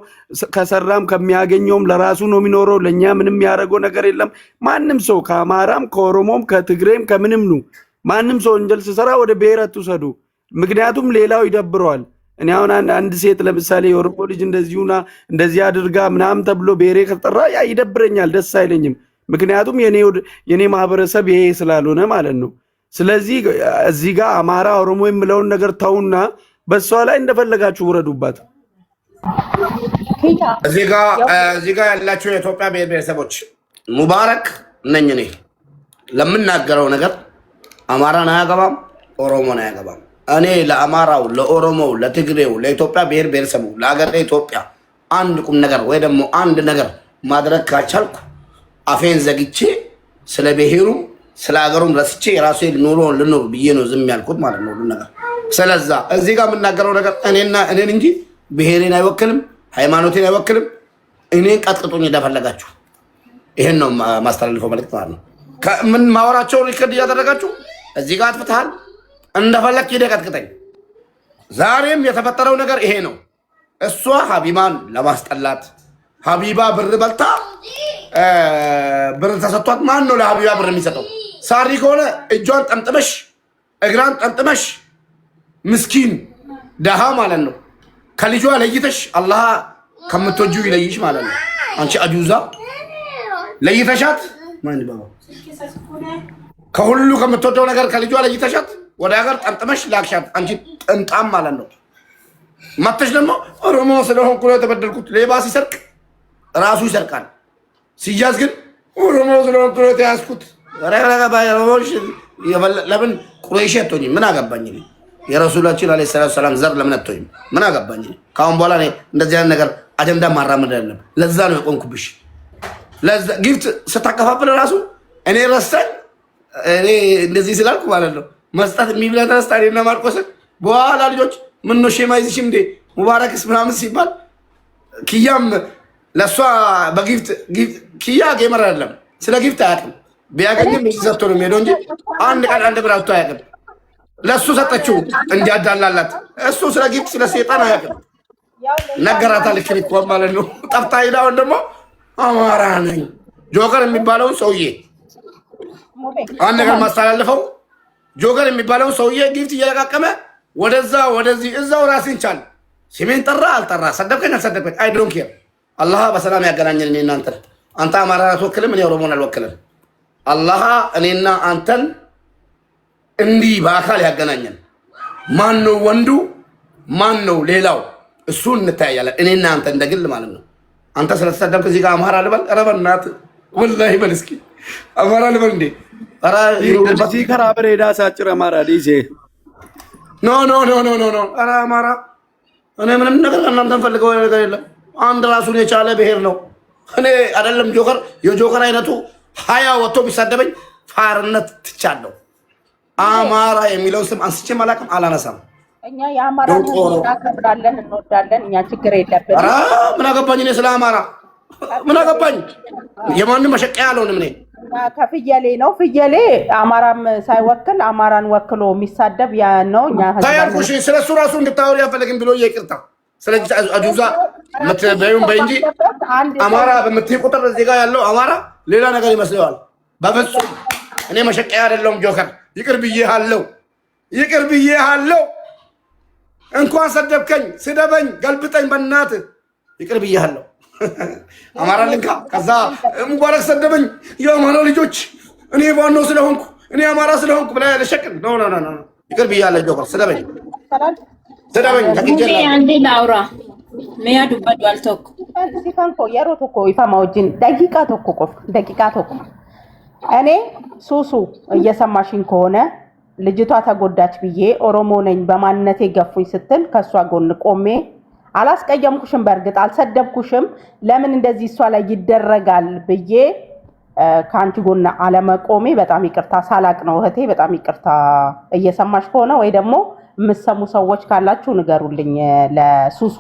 ከሰራም ከሚያገኘውም ለራሱ ነው የሚኖረው። ለኛ ምንም ያደረገው ነገር የለም። ማንም ሰው ከአማራም ከኦሮሞም ከትግሬም ከምንም ነው ማንም ሰው ወንጀል ሲሰራ ወደ ብሔር አትውሰዱ። ምክንያቱም ሌላው ይደብረዋል። እኔ አሁን አንድ ሴት ለምሳሌ የኦሮሞ ልጅ እንደዚሁና እንደዚህ አድርጋ ምናምን ተብሎ ብሔሬ ከተጠራ ያ ይደብረኛል፣ ደስ አይለኝም። ምክንያቱም የኔ ማህበረሰብ ይሄ ስላልሆነ ማለት ነው። ስለዚህ እዚህ ጋር አማራ ኦሮሞ የሚለውን ነገር ተውና በሷ ላይ እንደፈለጋችሁ ውረዱባት። እዚህ ጋር ያላችሁ የኢትዮጵያ ብሔር ብሔረሰቦች ሙባረክ ነኝ እኔ ለምናገረው ነገር አማራን አያገባም፣ ኦሮሞን አያገባም። እኔ ለአማራው ለኦሮሞው ለትግሬው ለኢትዮጵያ ብሔር ብሔረሰቡ ለሀገር ኢትዮጵያ አንድ ቁም ነገር ወይ ደግሞ አንድ ነገር ማድረግ ካቻልኩ አፌን ዘግቼ ስለ ብሔሩ ስለ ሀገሩም ረስቼ የራሴ ኑሮ ልኖር ብዬ ነው ዝም ያልኩት ማለት ነው። ነገር ስለዛ እዚህ ጋር የምናገረው ነገር እኔን እንጂ ብሔሬን አይወክልም፣ ሃይማኖቴን አይወክልም። እኔን ቀጥቅጡኝ እንደፈለጋችሁ። ይሄን ነው ማስተላልፈው መልእክት ማለት ነው። ከምን ማወራቸውን ሪከርድ እያደረጋችሁ እዚህ ጋር አጥፍተሃል፣ እንደፈለክ ሂደህ ቀጥቅጠኝ። ዛሬም የተፈጠረው ነገር ይሄ ነው። እሷ ሀቢባን ለማስጠላት ሀቢባ ብር በልታ ብር ተሰጥቷት፣ ማን ነው ለሀቢባ ብር የሚሰጠው? ሳሪ ከሆነ እጇን ጠምጥመሽ እግራን ጠምጥመሽ ምስኪን ደሃ ማለት ነው ከልጇ ለይተሽ አላህ ከምትወጂው ይለይሽ ማለት ነው። አንቺ አጁዛ ለይተሻት ከሁሉ ከምትወደው ነገር ከልጇ ለይተሻት ወደ ሀገር ጠምጥመሽ ላክሻት። አንቺ ጥምጣም ማለት ነው። መተሽ ደግሞ ኦሮሞ ስለሆንኩ ነው የተበደልኩት። ሌባ ሲሰርቅ ራሱ ይሰርቃል፣ ሲያዝ ግን ኦሮሞ ስለሆንኩ ነው የተያዝኩት። ለምን ቁረይሽ አትሆኝም? ምን አገባኝ? የረሱላችን ዓለይሂ ሰላቱ ሰላም ዘር ለምን አትሆኝም? ምን አገባኝ? ከአሁን በኋላ እንደዚህ አይነት ነገር አጀንዳ ማራመድ አይደለም። ለዛ ነው የቆንኩብሽ። ለዛ ጊፍት ስታከፋፍል ራሱ እኔ ረሳኝ። እኔ እንደዚህ ስላልኩ ማለት ነው መስጠት የሚብላ ተነስታ እኔና ማርቆስን በኋላ ልጆች ምን ነው ሼማ ይዝሽም እንዴ ሙባረክስ ምናምን ሲባል ኪያም ለእሷ በጊፍት ኪያ ጌመር አይደለም፣ ስለ ጊፍት አያውቅም። ቢያገኝም ሰጥቶ ነው የሚሄደው እንጂ አንድ ቀን አንድ ብር አውጥቶ አያውቅም። ለእሱ ሰጠችው እንዲያዳላላት። እሱ ስለ ጊፍት ስለ ሴጣን አያውቅም። ነገራታል ክሊክ ማለት ነው። ጠፍታ ሄዳውን ደግሞ አማራ ነኝ ጆከር የሚባለውን ሰውዬ አንድ ነገር ማስተላለፈው ጆከር የሚባለውን ሰውዬ ጊፍት እየለቃቀመ ወደዛ ወደዚህ እዛው ራስን ቻል። ስሜን ጠራ አልጠራ፣ ሰደብከኝ አልሰደብከኝ አይ ዶንት ኬር። አላህ በሰላም ያገናኘን። እኔ እናንተ አንተ አማራን አትወክልም፣ እኔ ኦሮሞን አልወክልም። አላህ እኔና አንተን እንዲህ በአካል ያገናኘን። ማን ነው ወንዱ ማን ነው ሌላው? እሱ እንታያለን። እኔና አንተ እንደግል ማለት ነው። አንተ ስለተሰደብክ እዚህ ጋር አማራ ልበል? ኧረ በእናትህ ወላሂ በል እስኪ አማራ ልበል እንዴ? ኧረ እዚህ ከራ በሬዳ ሳጭር አማራ ዲዜ ኖ ኖ ኖ ኖ ኖ ኖ ኧረ አማራ እኔ ምንም ነገር እናንተ ፈልገው ነገር የለም። አንድ ራሱን የቻለ ብሔር ነው። እኔ አይደለም ጆከር የጆከር አይነቱ 20 ወጥቶ ቢሳደበኝ ፋርነት ትቻለሁ። አማራ የሚለው ስም አንስቼም አላውቅም፣ አላነሳም። እኛ የአማራ እናከብራለን፣ እንወዳለን። እኛ ችግር የለብንም። ኧረ ምን አገባኝ እኔ ስለ አማራ ምን አገባኝ? የማንም መሸቀያ አልሆንም እኔ። ከፍየሌ ነው ፍየሌ አማራም ሳይወክል አማራን ወክሎ የሚሳደብ ያ ነው። እኛ ታያልኩሽ ስለሱ ራሱ እንድታወሪ ያፈለግን ብሎ ይቅርታ። ስለዚህ አጁዛ ምትበዩም በእንጂ አማራ በምትይ ቁጥር እዚህ ጋር ያለው አማራ ሌላ ነገር ይመስለዋል። በፍጹም እኔ መሸቀያ አይደለሁም። ጆከር ይቅር ብዬሃለሁ፣ ይቅር ብዬሃለሁ። እንኳን ሰደብከኝ፣ ስደበኝ፣ ገልብጠኝ፣ በእናትህ ይቅር ብዬሃለሁ። አማራ ልንካ። ከዛ ሙባረክ ሰደበኝ፣ የአማራ ልጆች እኔ ባኖ ስለሆንኩ እኔ አማራ ስለሆንኩ ብላ ለሸቅል ኖ ኖ ኖ ይቅር ብዬሃለሁ። ጆከር ስደበኝ፣ ስደበኝ ተከጀላ አንዴ ላውራ መያ ዱባዱ አልተኩ ሲፋንኮ የሮቶኮ ይፋማ ወጅን ደቂቃ ተኮ ቆፍ ደቂቃ ተኮ እኔ ሱሱ እየሰማሽኝ ከሆነ ልጅቷ ተጎዳች ብዬ ኦሮሞ ነኝ በማንነቴ ገፉኝ ስትል ከሷ ጎን ቆሜ አላስቀየምኩሽም፣ በእርግጥ አልሰደብኩሽም። ለምን እንደዚህ እሷ ላይ ይደረጋል ብዬ ከአንቺ ጎን አለመቆሜ በጣም ይቅርታ። ሳላቅ ነው እህቴ፣ በጣም ይቅርታ። እየሰማሽ ከሆነ ወይ ደግሞ የምትሰሙ ሰዎች ካላችሁ ንገሩልኝ። ለሱሱ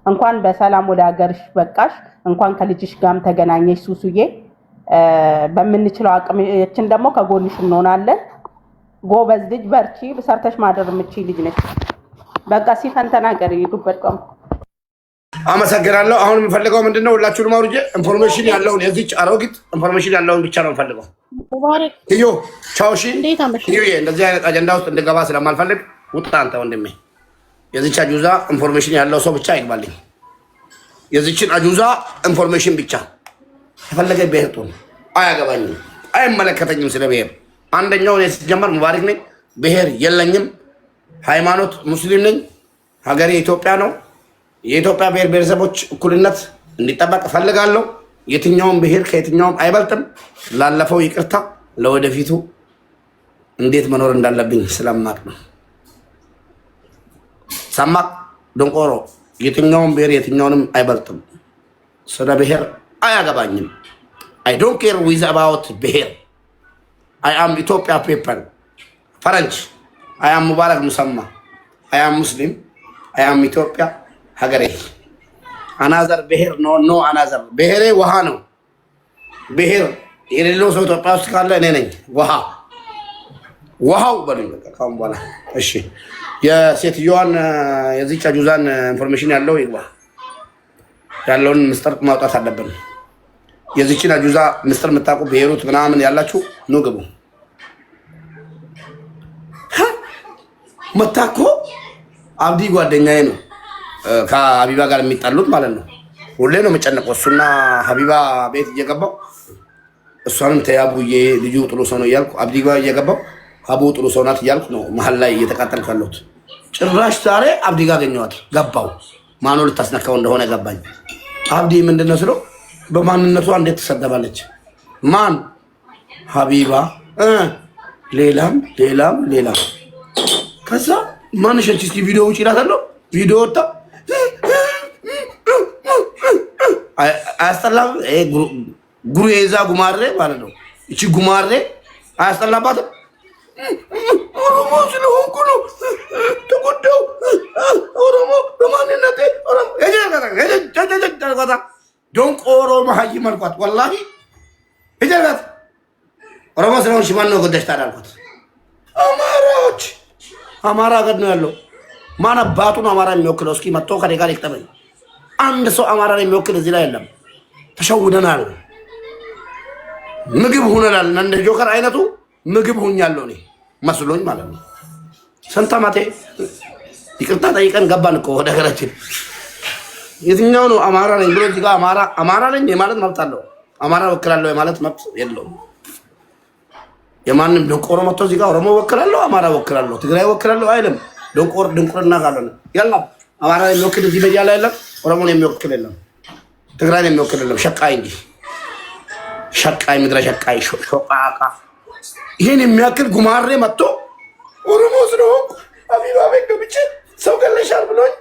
እንኳን በሰላም ወደ ሀገርሽ በቃሽ፣ እንኳን ከልጅሽ ጋርም ተገናኘሽ ሱሱዬ። በምንችለው አቅማችን ደግሞ ከጎንሽ እንሆናለን። ጎበዝ ልጅ፣ በርቺ። ሰርተሽ ማደር የምትችይ ልጅ ነች። በቃ ሲፈን ተናገሪ። ይዱበድቀም አመሰግናለሁ። አሁን የምፈልገው ምንድነው? ሁላችሁንም አውርጄ ኢንፎርሜሽን ያለውን የዚች አሮጊት ኢንፎርሜሽን ያለውን ብቻ ነው የምፈልገው። እዩ ቻውሺ እዩ። እንደዚህ አይነት አጀንዳ ውስጥ እንድገባ ስለማልፈልግ ውጣ አንተ ወንድሜ። የዚች አጁዛ ኢንፎርሜሽን ያለው ሰው ብቻ ይግባልኝ። የዚችን አጁዛ ኢንፎርሜሽን ብቻ የፈለገ ብሔር ጦር አያገባኝም፣ አይመለከተኝም ስለ ብሔር። አንደኛው እኔ ሲጀመር ሙባረክ ነኝ፣ ብሔር የለኝም፣ ሃይማኖት ሙስሊም ነኝ፣ ሀገሬ ኢትዮጵያ ነው። የኢትዮጵያ ብሔር ብሔረሰቦች እኩልነት እንዲጠበቅ እፈልጋለሁ። የትኛውም ብሔር ከየትኛውም አይበልጥም። ላለፈው ይቅርታ፣ ለወደፊቱ እንዴት መኖር እንዳለብኝ ስለማቅ ነው። ሰማቅ ደንቆሮ፣ የትኛውም ብሔር የትኛውንም አይበልጥም። ስለ ብሔር አያገባኝም። አይ ዶንት ኬር ዊዝ አባውት ብሔር። አይ አም ኢትዮጵያ ፒፕል ፈረንጅ። አይ አም ሙባረክ ሙሰማ። አይ አም ሙስሊም። አይ አም ኢትዮጵያ ሀገሬ። አናዘር ብሔር ኖ አናዘር። ብሔሬ ውሃ ነው። ብሔር የሌለው ሰው ኢትዮጵያ ውስጥ ካለ እኔ ነኝ። ውሃው በሉኝ በቃ ካሁን በኋላ እሺ። የሴትዮዋን የዚች አጁዛን ኢንፎርሜሽን ያለው ይግባ። ያለውን ምስጢር ማውጣት አለብን። የዚችን አጁዛ ምስጢር የምታውቁ ብሄሩት ምናምን ያላችሁ ኑ ግቡ። መታኮ አብዲ ጓደኛዬ ነው ከሀቢባ ጋር የሚጣሉት ማለት ነው። ሁሌ ነው የምጨነቀው እሱና ሀቢባ ቤት እየገባው እሷንም ተያቡዬ ልጁ ጥሩ ሰው ነው እያልኩ አብዲ ጋር እየገባው ሀቡ ጥሩ ሰው ናት እያልኩ ነው መሀል ላይ እየተቃጠልኩ ያለሁት። ጭራሽ ዛሬ አብዲ ጋር አገኘኋት። ገባው ማኖ ልታስነካው እንደሆነ ገባኝ። አብዲ ምንድነው ስለው በማንነቷ እንዴት ትሰደባለች? ማን? ሀቢባ ሌላም። ከዛ ማንሽ አንቺ እስኪ ቪዲዮ ውጪ እላታለሁ። ቪዲዮ ወጣ። አያስጠላም? ጉሬዛ ጉማሬ ማለት ነው። እቺ ጉማሬ አያስጠላባትም? ኦሮሞ ስለሆንኩ ነው ተጎዳው። ኦሮሞ በማንነቴ ኦሮሞ ዶንቅ ኦሮሞ ሀጂ መልኳት ወላሂ እጀራት ኦሮሞ ስለሆንሽ ማን ነው ጎዳሽ ታዲያ አልኳት። አማራዎች አማራ ሀገር ነው ያለው። ማን አባቱ ነው አማራ የሚወክለው? እስኪ መጥቶ ከኔ ጋር ይቅጠመኝ። አንድ ሰው አማራን የሚወክል እዚህ ላይ የለም። ተሸውደናል። ምግብ ሁነናል። እንደ ጆከር አይነቱ ምግብ ሁኛለሁ እኔ መስሎኝ ማለት ነው። ስንት ዓመቴ ይቅርታ ጠይቀን ገባን እኮ ወደ ሀገራችን። የትኛው ነው አማራ ነኝ ብሎ እዚህ ጋር አማራ ነኝ የማለት መብት አለው? አማራ ወክላለሁ የማለት መብት የለውም። የማንም ደንቆሮ መጥቶ እዚህ ጋር ኦሮሞ ወክላለሁ፣ አማራ ወክላለሁ፣ ትግራይ ወክላለሁ አይልም። ድንቁርና ካልሆነ የለም። አማራ የሚወክል እዚህ በያ ላይ የለም። ኦሮሞን የሚወክል የለም። ትግራይን የሚወክል የለም። ሸቃይ እንጂ ሸቃይ፣ ምድረ ሸቃይ ሾቃቃ። ይሄን የሚያክል ጉማሬ መጥቶ ኦሮሞ ስለሆንኩ ሀቢባ ቤት ገብቼ ሰው ገለሻል ብሎኝ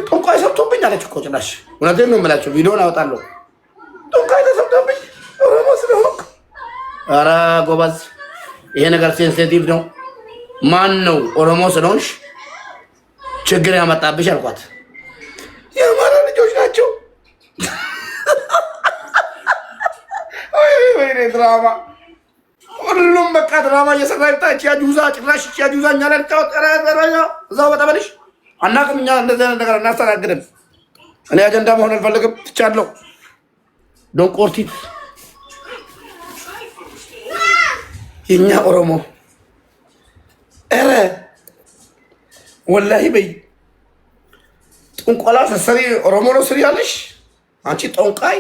ጠንቋይ ሰብቶብኝ አለች እኮ ጭራሽ። እውነቴን ነው የምላቸው፣ ቪዲዮን አወጣለሁ። ጠንቋይ ተሰብቶብኝ ኦሮሞ ስለሆንኩ። ኧረ ጎበዝ፣ ይሄ ነገር ሴንሲቲቭ ነው። ማን ነው ኦሮሞ ስለሆንሽ ችግር ያመጣብሽ አልኳት። የአማራ ልጆች ናቸው። ወይኔ ድራማ፣ ሁሉም በቃ ድራማ እየሰራ ይምጣ። እቺ አጁዛ ጭራሽ እቺ አጁዛ እኛ ላይ ልታወጥ እዛው በጠበልሽ አናውቅም። እኛ እንደዚህ አይነት ነገር እናስተናግድም። እኔ አጀንዳ መሆን አልፈልግም። ትቻለሁ። ዶንቆርቲት የኛ ኦሮሞ ኧረ ወላሂ በይ ጥንቆላ ስትሰሪ ኦሮሞ ነው ስሪ ያለሽ አንቺ ጠንቋይ።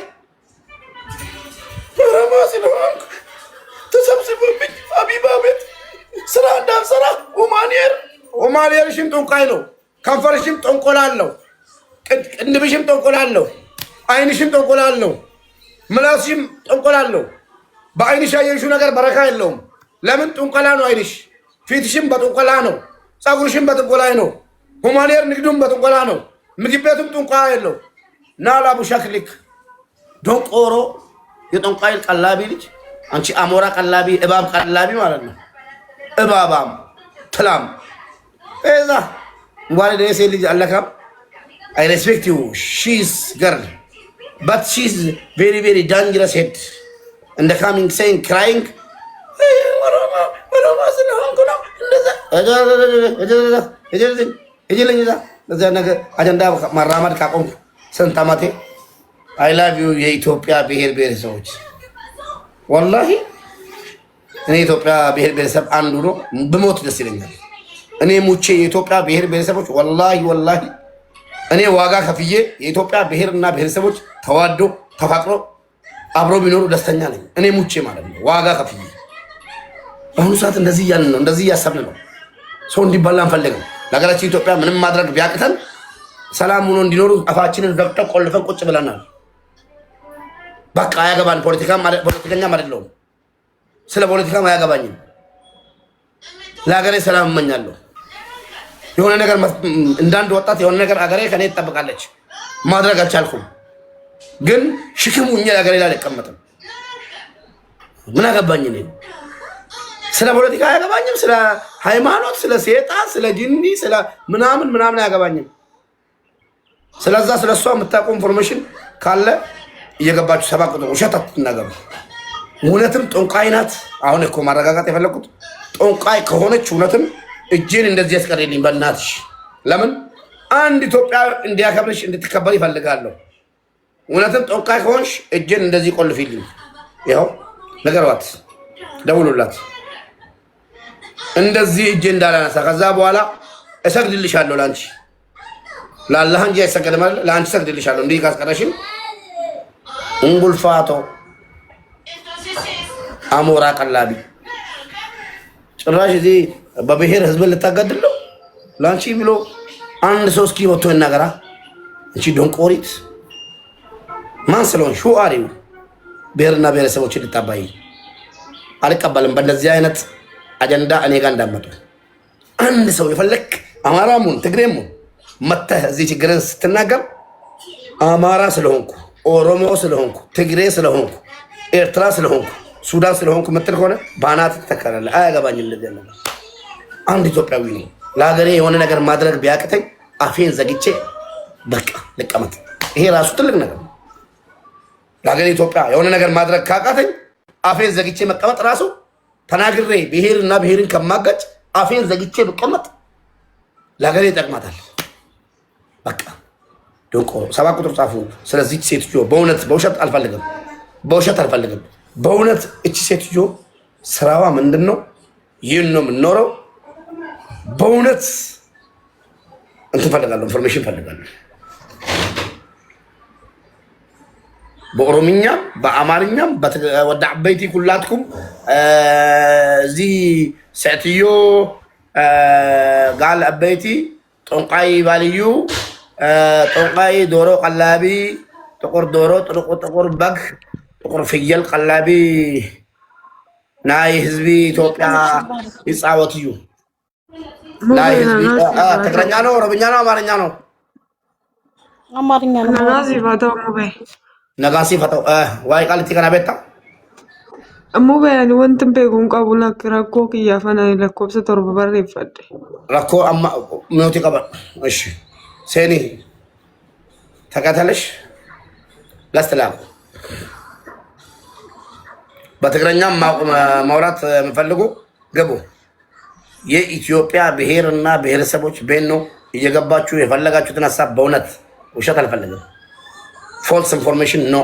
ኦሮሞ ስለሆንኩ ተሰብስቦብኝ ሀቢባ ቤት ስራ እንዳልሰራ ኦማኔርሽም ጠንቋይ ነው። ከንፈርሽም ጠንቆላ አለው። ቅንድብሽም ጠንቆላ አለው። አይንሽም ጠንቆላ አለው። ምላስሽም ጠንቆላ አለው። በአይንሽ ያየሽው ነገር በረካ የለውም። ለምን? ጥንቆላ ነው አይንሽ። ፊትሽም በጥንቆላ ነው። ፀጉርሽም በጥንቆላ ነው። ሁማኔር ንግዱም በጥንቆላ ነው። ምግብ ቤቱም ጥንቆላ የለው። ናላ ቡሻክሊክ ዶንቆሮ፣ የጠንቋይ ቀላቢ ልጅ አንቺ አሞራ ቀላቢ፣ እባብ ቀላቢ ማለት ነው። እባባም ትላም እዛ እንኳን ደሴ ልጅ አለካም። አይ ሬስፔክት ዩ ሺዝ ገርል በት ሺዝ ቬሪ ቬሪ ዳንጀረስ ሄድ እንደ ካሚንግ ሴይንግ ክራይንግ አጀንዳ ማራመድ ካቆምኩ ስንት ዓመቴ። አይ ላቭ ዩ የኢትዮጵያ ብሔር ብሔረሰቦች። ወላሂ እኔ የኢትዮጵያ ብሔር ብሔረሰብ አንዱ ነው። ብሞት ደስ ይለኛል። እኔ ሙቼ የኢትዮጵያ ብሔር ብሔረሰቦች ወላሂ እኔ ዋጋ ከፍዬ የኢትዮጵያ ብሔርና ብሔረሰቦች ተዋዶ ተፋቅሮ አብሮ ቢኖሩ ደስተኛ ነኝ። እኔ ሙቼ ማለት ነው ዋጋ ከፍዬ። በአሁኑ ሰዓት እንደዚህ እያልን ነው፣ እንደዚህ እያሰብን ነው። ሰው እንዲበላ አንፈልግም። ለሀገራችን ኢትዮጵያ ምንም ማድረግ ቢያቅተን ሰላም ሆኖ እንዲኖሩ አፋችንን ዘግተን ቆልፈን ቁጭ ብለናል። በቃ አያገባን። ፖለቲከኛም አይደለሁም። ስለ ፖለቲካም አያገባኝም። ለሀገሬ ሰላም እመኛለሁ። የሆነ ነገር እንዳንድ ወጣት የሆነ ነገር ሀገሬ ከኔ ትጠብቃለች። ማድረግ አልቻልኩም፣ ግን ሽክሙ እኛ ሀገሬ ላይ አልቀመጥም። ምን አገባኝ እኔ? ስለ ፖለቲካ አያገባኝም። ስለ ሃይማኖት፣ ስለ ሴጣ፣ ስለ ጂኒ፣ ስለ ምናምን አያገባኝም። ስለዛ ስለሷ የምታውቁ ኢንፎርሜሽን ካለ እየገባችሁ 7 ቁጥር ውሸት አትናገሩ። እውነትም ጦንቃይ ናት። አሁን እኮ ማረጋጋት የፈለኩት ጦንቃይ ከሆነች እውነትም እጄን እንደዚህ ያስቀርልኝ በእናትሽ። ለምን አንድ ኢትዮጵያ እንዲያከብርሽ እንድትከበር ይፈልጋለሁ። እውነትም ጦንቃይ ከሆንሽ እጄን እንደዚህ ቆልፊልኝ። ይኸው ነገሯት፣ ደውሉላት እንደዚህ እጄ እንዳላነሳ። ከዛ በኋላ እሰግድልሻለሁ ለአንቺ፣ ለአላህ እንጂ አይሰገድም አይደል? ለአንቺ እሰግድልሻለሁ። እንዲህ ካስቀረሽኝ እንጉልፋቶ አሞራ ቀላቢ ጭራሽ እዚህ በብሔር ህዝብን ልታጋድል ነው ለአንቺ ብሎ አንድ ሰው እስኪ ወጥቶ ይናገራ። እንቺ ዶንቆሪት ማን ስለሆን ሹአሪው ብሔርና ብሔረሰቦችን ልታባይ አልቀበልም። በእንደዚህ አይነት አጀንዳ እኔ ጋር እንዳመጡ አንድ ሰው የፈለክ አማራሙን ትግሬሙን መተህ እዚህ ችግርን ስትናገር አማራ ስለሆንኩ ኦሮሞ ስለሆንኩ ትግሬ ስለሆንኩ ኤርትራ ስለሆንኩ ሱዳን ስለሆንኩ ምትል ከሆነ ባናት ትተከራለህ። አያገባኝም። እንደዚህ ነው። አንድ ኢትዮጵያዊ ነኝ። ለሀገሬ የሆነ ነገር ማድረግ ቢያቅተኝ አፌን ዘግቼ በቃ ልቀመጥ። ይሄ ራሱ ትልቅ ነገር ነው። ለሀገሬ ኢትዮጵያ የሆነ ነገር ማድረግ ካቃተኝ አፌን ዘግቼ መቀመጥ ራሱ ተናግሬ ብሔርና ብሔርን ከማጋጭ አፌን ዘግቼ ብቀመጥ ለሀገሬ ይጠቅማታል። በቃ ዶንቆ 7 ቁጥር ጻፉ። ስለዚህ ሴትዮ በእውነት በውሸት አልፈልግም፣ በውሸት አልፈልግም። በእውነት እቺ ሴትዮ ስራዋ ምንድን ነው? ይህን ነው የምንኖረው። በእውነት እንትን ፈልጋለሁ፣ ኢንፎርሜሽን ፈልጋለሁ። በኦሮምኛም በአማርኛም ወደ አበይቲ ኩላትኩም እዚህ ሴትዮ ጋል አበይቲ ጦንቃይ ባልዩ ጦንቃይ ዶሮ ቀላቢ ጥቁር ዶሮ ጥቁር በግ ጥቁር ፍየል ቀላቢ ናይ ህዝቢ ኢትዮጵያ ይጻወት እዩ። ናይ ህዝቢ ትግረኛ ነው ኦሮምኛ ነው አማርኛ ነው? አማርኛ ነው። ነጋሲ ፈተው ሙቤ ነጋሲ ፈተው ዋይ ቃልቲ ከና ቤታ ሙቤ ani wantin beekun qabu rakkoo kiyyaafana lakkoofsa torba barreeffadhe. Rakkoo amma minuuti qaba. እሺ ሴኒ ተከተለሽ ላስተላቁ በትግረኛ ማውራት የምፈልጉ ገቡ። የኢትዮጵያ ብሔርና ብሔረሰቦች ቤት ነው። እየገባችሁ የፈለጋችሁትን ሀሳብ በእውነት ውሸት አልፈልግም። ፎልስ ኢንፎርሜሽን ነው።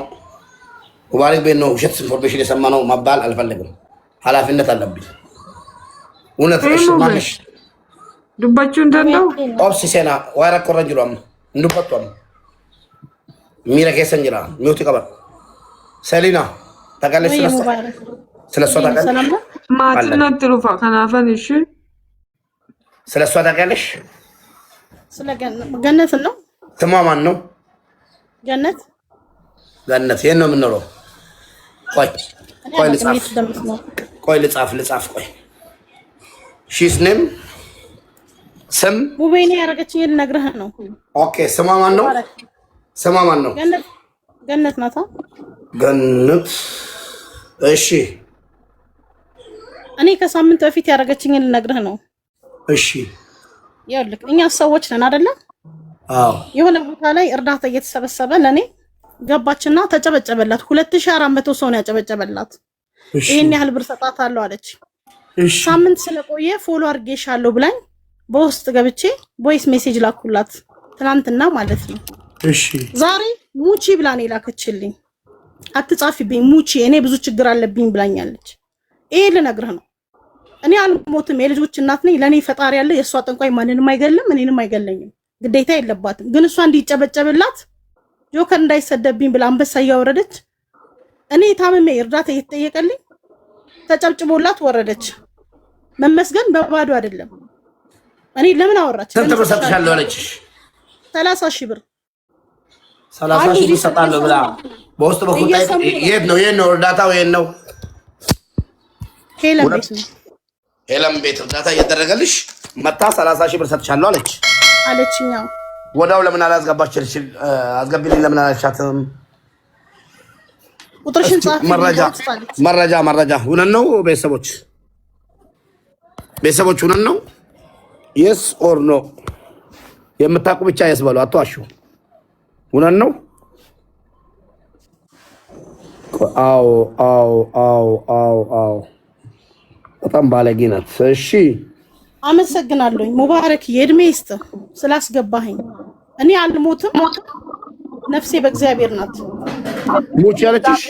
ሙባረክ ቤት ነው ውሸት ኢንፎርሜሽን የሰማነው መባል አልፈልግም። ኃላፊነት አለብኝ። እውነት እሺ ማለሽ ዱባችሁ እንደው ኦፕሲ ሴና ዋራ ኮረንጅሏም እንዱበቷም ሚራ ከሰንጅራ ሚውት ይቀባ ሰሊና ታጋለሽ ስለሷ ታጋለሽ ማትና ትሩፋ ከናፈን እሺ ስለሷ ታጋለሽ ስለ ገነት ነው። ስሟ ማን ነው? ገነት የት ነው የምንኖረው? ቆይ ልጻፍ ቆይ ሺስ ኔም ስም ሙቤኔ ያረጋችኝ ልነግርህ ነው። ኦኬ ስሟ ማን ነው? ገነት ናታ። ገነት እሺ። እኔ ከሳምንት በፊት ያረጋችኝ ልነግርህ ነው። እሺ ይኸውልህ እኛ ሰዎች ነን አይደለ? አዎ። የሆነ ቦታ ላይ እርዳታ እየተሰበሰበ ለኔ ገባችና ተጨበጨበላት። 2400 ሰው ነው ያጨበጨበላት። ይሄን ያህል ብር ሰጣታለሁ አለች። ሳምንት ስለቆየ ፎሎ አድርጌሻለሁ ብላኝ በውስጥ ገብቼ ቮይስ ሜሴጅ ላኩላት ትናንትና ማለት ነው። እሺ ዛሬ ሙቺ ብላኔ ላከችልኝ። አትጻፊብኝ ሙቺ እኔ ብዙ ችግር አለብኝ ብላኛለች። ይሄ ልነግርህ ነው። እኔ አልሞትም፣ የልጆች እናት ነኝ። ለኔ ፈጣሪ ያለ የሷ ጠንቋይ ማንንም አይገለም፣ እኔንም አይገለኝም። ግዴታ የለባትም። ግን እሷ እንዲጨበጨብላት ጆከር እንዳይሰደብኝ ብላ አንበሳ እያወረደች እኔ ታምሜ እርዳታ እየተጠየቀልኝ ተጨብጭቦላት ወረደች። መመስገን በባዶ አይደለም። እኔ ለምን አወራች? ስንት ብር ሰጥሻለሁ አለችሽ? 30,000 ብር 30,000 ብር ሰጣለሁ ብላ በውስጥ በኩል የት ነው እርዳታው? የት ነው? ሄለን ቤት ነው። ሄለን ቤት እርዳታ እየተደረገልሽ መታ 30,000 ብር ሰጥሻለሁ አለችኝ። ወዳው ለምን አላስገባችልሽ? አስገቢልኝ ለምን አላልሻትም? ቁጥርሽን ጻፍ። መረጃ ሁነን ነው ቤተሰቦች ሁነን ነው። የስ ኦር ኖ የምታውቁ ብቻ የስ በሉ፣ አትዋሹ። ሁነን ነው። አዎ አዎ አዎ አዎ አዎ በጣም ባለጌ ናት። እሺ አመሰግናለሁ ሙባረክ የእድሜ ይስጥ ስላስገባኸኝ። እኔ አልሞትም፣ ነፍሴ በእግዚአብሔር ናት። ሙች ያለችሽ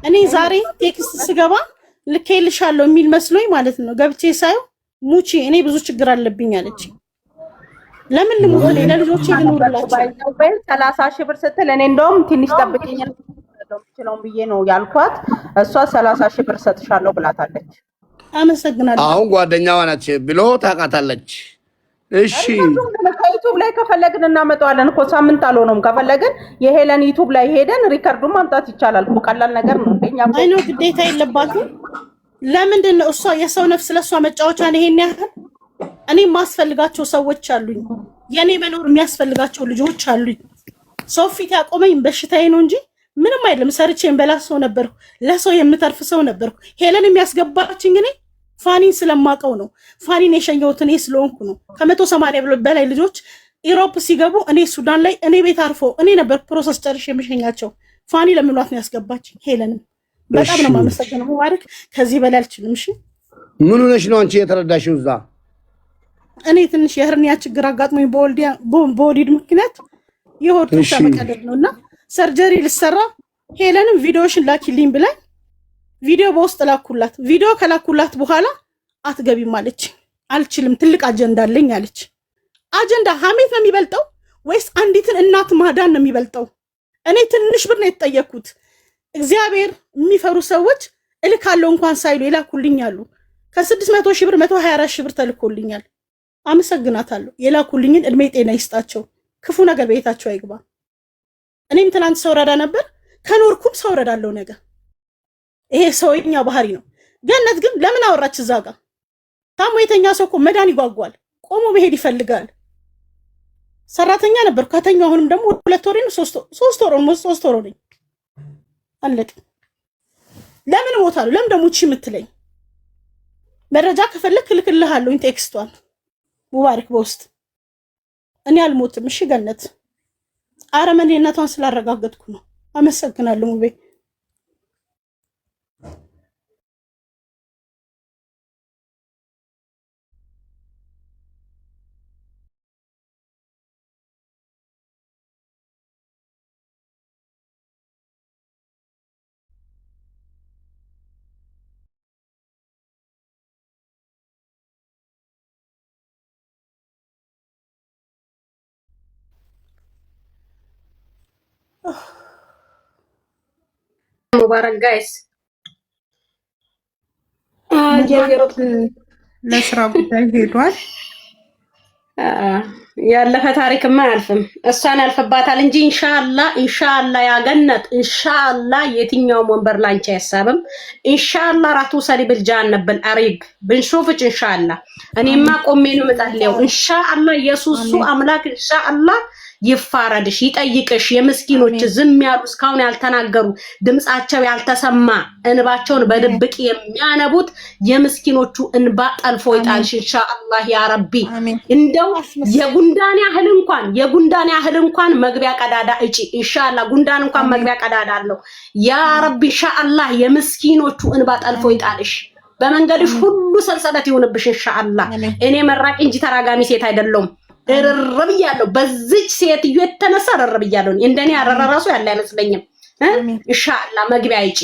እኔ ዛሬ ቴክስት ስገባ ልኬልሻለሁ የሚል መስሎኝ ማለት ነው። ገብቼ ሳየው ሙቺ እኔ ብዙ ችግር አለብኝ አለች። ለምን ልሙት? ለልጆቼ ልኖርላቸው 30 ሺህ ብር ስትል እኔ እንደውም ትንሽ ጠብቂኝ ነው ብዬ ነው ያልኳት። እሷ 30 ሺህ ብር ሰጥሻለሁ ብላታለች። አመሰግናለሁ። አሁን ጓደኛዋ ናት ብሎ ታውቃታለች። እሺ ዩቲዩብ ላይ ከፈለግን እናመጣዋለን እኮ ሳምንት አልሆነውም። ከፈለግን የሄለን ዩቲዩብ ላይ ሄደን ሪከርዱን ማምጣት ይቻላል እኮ ቀላል ነገር ነው። እንደኛ አይ ነው ግዴታ የለባትም። ለምንድን ነው እሷ የሰው ነፍስ ለሷ መጫወቻ ነው ይሄን ያህል? እኔ ማስፈልጋቸው ሰዎች አሉኝ። የኔ መኖር የሚያስፈልጋቸው ልጆች አሉኝ። ሰው ፊት ያቆመኝ በሽታዬ ነው እንጂ ምንም አይደለም። ሰርቼን በላ ሰው ነበርኩ፣ ለሰው የምተርፍ ሰው ነበርኩ። ሄለን የሚያስገባችኝ እኔ ፋኒን ስለማቀው ነው። ፋኒን የሸኘሁት እኔ ስለሆንኩ ነው። ከ180 በላይ ልጆች ኢሮፕ ሲገቡ እኔ ሱዳን ላይ እኔ ቤት አርፎ እኔ ነበር ፕሮሰስ ጨርሼ የምሸኛቸው። ፋኒ ለምኗት ነው ያስገባችኝ ሄለንን። በጣም ነው የማመሰግነው ሙባረክ። ከዚህ በላይ አልችልም። እሺ ምን ሆነሽ ነው አንቺ የተረዳሽው? እዛ እኔ ትንሽ የህርኒያ ችግር አጋጥሞኝ በወሊድ ምክንያት የሆድ ጡንቻ መቀደድ ነውና ሰርጀሪ ልሰራ ሄለንን ቪዲዮሽን ላኪልኝ ብላኝ ቪዲዮ በውስጥ ላኩላት። ቪዲዮ ከላኩላት በኋላ አትገቢም አለች። አልችልም ትልቅ አጀንዳ አለኝ አለች። አጀንዳ ሀሜት ነው የሚበልጠው ወይስ አንዲትን እናት ማዳን ነው የሚበልጠው? እኔ ትንሽ ብር ነው የተጠየቅኩት። እግዚአብሔር የሚፈሩ ሰዎች እልካለሁ እንኳን ሳይሉ ይላኩልኛሉ። ከ600 ሺህ ብር 124 ሺህ ብር ተልኮልኛል። አመሰግናታለሁ። የላኩልኝን እድሜ ጤና ይስጣቸው። ክፉ ነገር ቤታቸው አይግባ። እኔም ትናንት ሰው ረዳ ነበር፣ ከኖርኩም ሰው ረዳለው ነገር። ይሄ ሰውኛ ባህሪ ነው። ገነት ግን ለምን አወራች? እዛ ጋር ታሞ የተኛ ሰው እኮ መዳን ይጓጓል፣ ቆሞ መሄድ ይፈልጋል። ሰራተኛ ነበር ከተኛ። አሁንም ደግሞ 2 ወር ነው 3 ወር ነኝ። አለቅ ለምን ሞታለሁ? ለምን ደግሞ እቺ የምትለኝ መረጃ ከፈለክ ልክልሃለሁ። ቴክስቷን ሙባረክ በውስጥ እኔ አልሞትም። እሺ ገነት አረመኔነቷን ስላረጋገጥኩ ነው። አመሰግናለሁ ሙቤ። ሙባረክ ጋይስ ለስራ ጉዳይ ሄዷል። ያለፈ ታሪክማ አያልፍም። እሷን ያልፈባታል እንጂ ኢንሻአላህ ያገነት ኢንሻአላህ የትኛውም ወንበር ላንቺ አይሳብም። ኢንሻአላህ ራቱ ሰሊብል ጃነብል አሪብ ብንሾፍጭ ኢንሻአላህ እኔማ ቆሜ ነው መጣለው። ኢንሻአላህ ኢየሱስ አምላክ ኢንሻአላህ ይፋረድሽ፣ ይጠይቅሽ። የምስኪኖች ዝም ያሉ እስካሁን ያልተናገሩ ድምጻቸው ያልተሰማ እንባቸውን በድብቅ የሚያነቡት የምስኪኖቹ እንባ ጠልፎ ይጣልሽ ኢንሻአላህ ያ ረቢ። እንደው የጉንዳን ያህል እንኳን መግቢያ ቀዳዳ እጪ ኢንሻአላህ። ጉንዳን እንኳን መግቢያ ቀዳዳ አለው ያ ረቢ ኢንሻአላህ። የምስኪኖቹ እንባ ጠልፎ ይጣልሽ። በመንገድሽ ሁሉ ሰንሰለት ይሁንብሽ ኢንሻአላህ። እኔ መራቂ እንጂ ተራጋሚ ሴት አይደለሁም። ረረብያለሁ በዚች ሴትዮ የተነሳ ረረብያለሁ። እንደኔ አረራ ራሱ ያለ አይመስለኝም። ኢንሻአላህ መግቢያ ይጪ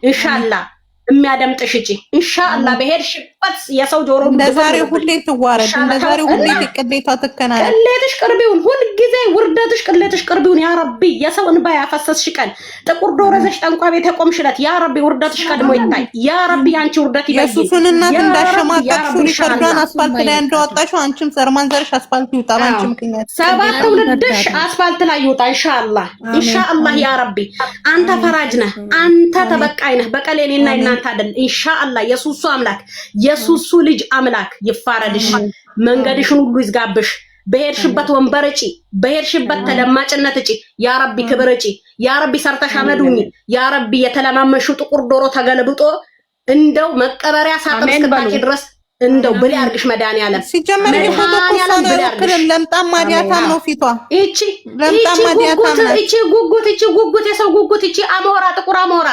ኢንሻአላህ። የሚያደምጥሽ እጪ ኢንሻአላህ። በሄድሽበት የሰው ጆሮ እንደዛሬው ሁሌ ትዋረድ፣ እንደዛሬው ሁሌ ቅሌታ ትከናል። ቅሌትሽ ቅርቢውን ሁሉ ጊዜ ውርደትሽ ቅሌትሽ ቅርቢውን ያ ረቢ። የሰው እንባ ያፈሰስሽ ቀን ጥቁር ዶረዘሽ ጠንቋ ቤት የቆምሽለት ያ ረቢ ውርደትሽ ቀድሞ ይታይ ያ ረቢ። አንቺ ውርደት ይበይ የሱሱን እናት እንዳሸማቀቅሽው ሪከርዷን አስፋልት ላይ እንደወጣሽው አንቺም ዘርማንዘርሽ አስፋልት ይውጣ ባንቺ ምክንያት። 7 ትውልድሽ አስፋልት ላይ ይውጣ ኢንሻአላህ ኢንሻአላህ ያ ረቢ። አንተ ፈራጅ ነህ፣ አንተ ተበቃይ ነህ። በቀሌኔና እናንተ አይደል ኢንሻአላህ። የሱሱ አምላክ የሱሱ ልጅ አምላክ ይፋረድሽ፣ መንገድሽን ሁሉ ይዝጋብሽ። በሄድሽበት ወንበር እጪ፣ በሄድሽበት ተለማጭነት እጪ ያ ረቢ። ክብር እጪ ያ ረቢ። ሰርተሽ አመዱኝ ያ ረቢ። የተለማመሽው ጥቁር ዶሮ ተገልብጦ እንደው መቀበሪያ ሳጥን እስክታቂ ድረስ እንደው ብለ ያርግሽ መድኃኒዓለም ሲጀመር ይፎቶ ኮሶነ ወክለም ለምጣም ማዲያታም ነው ፊቷ እቺ ጉጉት የሰው ጉጉት እቺ አሞራ ጥቁር አሞራ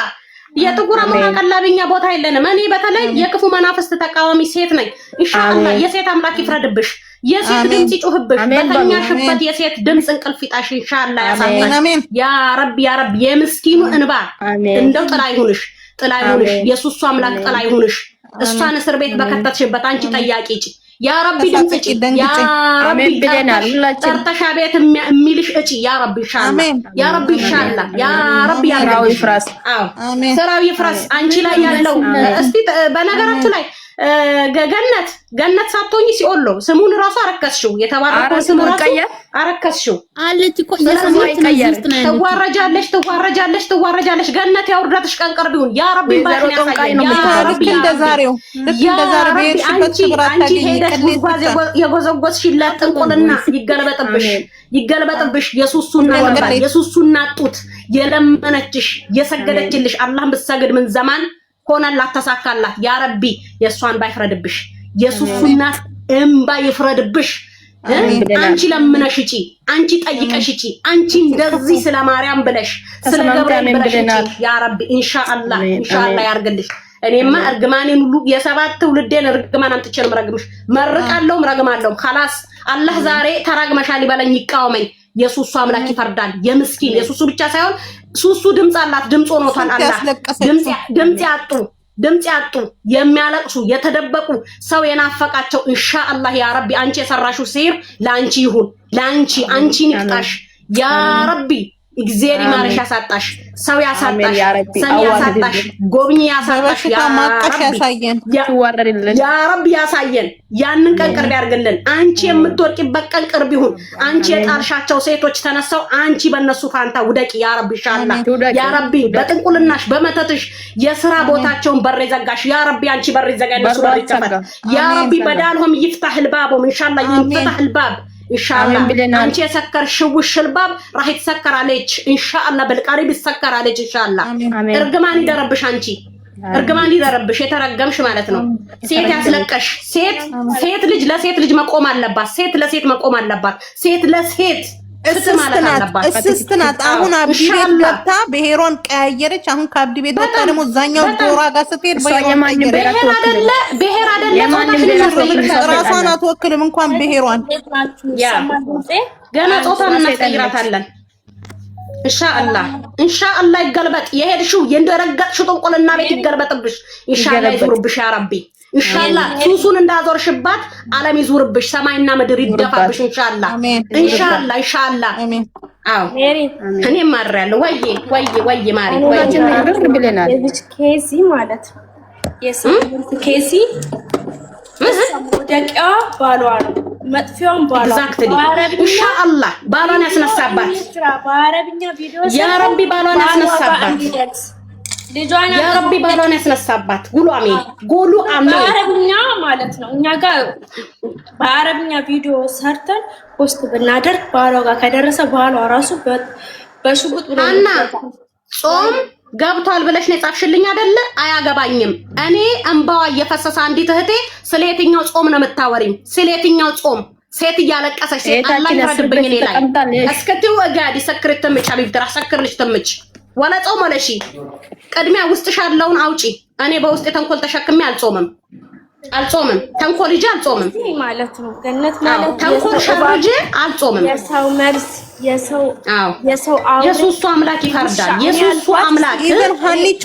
የጥቁር አሞራ ቀላብኛ ቦታ የለንም። እኔ በተለይ የክፉ መናፍስት ተቃዋሚ ሴት ነኝ። ኢንሻአላህ የሴት አምላክ ይፍረድብሽ። የሴት ድምጽ ይጮህብሽ። በተኛሽበት የሴት ድምጽ እንቅልፍ ይጣሽ። ኢንሻአላህ ያሳጣሽ። ያ ረብ የምስኪኑ እንባ እንደው ጥላ ይሁንሽ፣ ጥላ ይሁንሽ። የሱሱ አምላክ ጥላ ይሁንሽ። እሷን እስር ቤት በከተትሽበት አንቺ ጠያቂ እጪ ያ ረቢ ድምጽ እጪ ያ ረቢ ጠርተሻ ቤት የሚልሽ እጪ ያ ረቢ ኢንሻአላህ ያ ረቢ ኢንሻአላህ ያ ረቢ ያርጋው ይፍራስ። አዎ ስራው ይፍራስ። አንቺ ላይ ያለው እስቲ በነገራችሁ ላይ ገነት ሳትሆኚ ሲኦል ነው። ስሙን ራሱ አረከስሽው። የተባረከው ስሙ ራሱ አረከስሽው አለች እኮ የሰማይ ቀየርት ነው። ትዋረጃለሽ። ገነት ያውርዳትሽ። ቀን ቅርብ ይሁን ያ ረቢ ባሽን ያሳየን ያ ረቢ እንደዛሬው አንቺ ሄደሽ ጉዝጓዝ የጎዘጎዝሽለት ጥንቁልና ይገለበጥብሽ። የሱሱና ጡት የለመነችሽ የሰገደችልሽ አላህን ብትሰግድ ምን ዘማን ሆነላት ተሳካላት። ያ ረቢ የሷን ባይፍረድብሽ የሱሱና እምባ ይፍረድብሽ። አንቺ ለምነሽ እጪ፣ አንቺ ጠይቀሽ እጪ፣ አንቺ እንደዚህ ስለ ማርያም ብለሽ ስለ ገብርኤል ብለሽ እጪ። ያ ረቢ ኢንሻአላህ ያርግልሽ። እኔማ እርግማኔን ሁሉ የሰባት ትውልዴን እርግማን አንጥቼን መረግምሽ መርቃለሁም ረግማለሁም። خلاص አላህ ዛሬ ተራግመሻል ይበለኝ ይቃወመኝ። የሱሱ አምላክ ይፈርዳል። የምስኪን የሱሱ ብቻ ሳይሆን ሱሱ ድምጽ አላት። ድምጽ ሆኖታል አላህ። ድምጽ ያጡ የሚያለቅሱ የተደበቁ ሰው የናፈቃቸው ኢንሻአላህ ያ ረቢ አንቺ የሰራሽው ሲር ላንቺ ይሁን። ላንቺ አንቺን ይቅጣሽ ያ ረቢ። እግዚአብሔር ይማርሽ። ያሳጣሽ ሰው ያሳጣሽ ሰው ያሳጣሽ ጎብኝ ያሳጣሽ ያ ረቢ ያሳየን። ያንን ቀን ቅርብ ያርግልን። አንቺ የምትወርቂበት ቀን ቅርብ ይሁን። አንቺ የጣርሻቸው ሴቶች ተነሳው አንቺ በእነሱ ፋንታ ውደቂ ያ ረቢ ኢንሻአላህ ያ ረቢ። በጥንቁልናሽ በመተትሽ የሥራ ቦታቸውን በር ዘጋሽ ያ ረቢ። አንቺ በር ዘጋ እነሱ በር ይከፈት ያ ረቢ። በዳልهم يفتح الباب ኢንሻአላህ يفتح الباب ኢንሻአላህ። አንቺ የሰከርሽው ሽልባብ راح ይተሰከር አለች ኢንሻአላህ። በልቃሪብ ይተሰከር አለች ኢንሻአላህ። እርግማን ይደረብሽ አንቺ እርግማን ይደረብሽ። የተረገምሽ ማለት ነው። ሴት ያስለቀሽ ሴት ልጅ ለሴት ልጅ መቆም አለባት። ሴት ለሴት መቆም አለባት። ሴት ለሴት እስስት ናት። አሁን አብዲ ቤት ገብታ ብሔሯን ቀያየረች። አሁን ከአብዲ ቤት ወጣ ደግሞ እዛኛው ዶራ ጋር ስትሄድ ብሔር አይደለ ራሷን አትወክልም እንኳን ብሔሯን። ገና ጾታን እናስቀይራታለን ኢንሻአላህ ይገልበጥ። የሄድሽው እንደረገጥሽው ጥንቁልና ቤት ይገልበጥብሽ ኢንሻአላህ። ይዙርብሽ ያ ረቢ ኢንሻአላህ። ሱሱን እንዳዞርሽባት ዓለም ይዙርብሽ። ሰማይና ምድር ይደፋብሽ ኢንሻአላህ ኢንሻአላህ። አዎ እኔ ማርያለሁ። ወይ ማሪ ብለናል። ኬሲ ማለት ኬሲ ደቂያ ባሏ ነው መጥፊያውን ባሏ ኢንሻአላህ ባሏን ያስነሳባት በአረብኛ ቪዲዮ ያ ረቢ ባሏን ያስነሳባት ያ ረቢ ባሏን ያስነሳባት። ጉሉ አሜን በአረብኛ ማለት ነው። እኛ ጋር በአረብኛ ቪዲዮ ሰርተን ፖስት ብናደርግ ባሏ ጋር ከደረሰ ባሏ ራሱ በሽጉጥ እና ጾም ገብቷል ብለሽ ነው የጻፍሽልኝ አይደለ? አያገባኝም። እኔ እንባዋ እየፈሰሰ አንዲት እህቴ ስለ የትኛው ጾም ነው የምታወሪኝ? ስለ የትኛው ጾም? ሴት እያለቀሰች ሴት አላህ ይፈርድብኝ እኔ ላይ እስከቲው ጋዲ ሰክርት ምጫ ቢድራ ሰክርልሽ ተምጭ ወላ ጾም ወላ ሺ ቅድሚያ ውስጥሽ ያለውን አውጪ። እኔ በውስጥ ተንኮል ተሸክሜ አልጾምም። ተንኮል ይዤ አልጾምም ማለት ነው። ገነት ማለት ተንኮል ሸርጄ አልጾምም። የሰው መልስ የሰው የሱሱ አምላክ ይፈርዳል። የሱሱ አምላክ ይሄን ሀኒቾ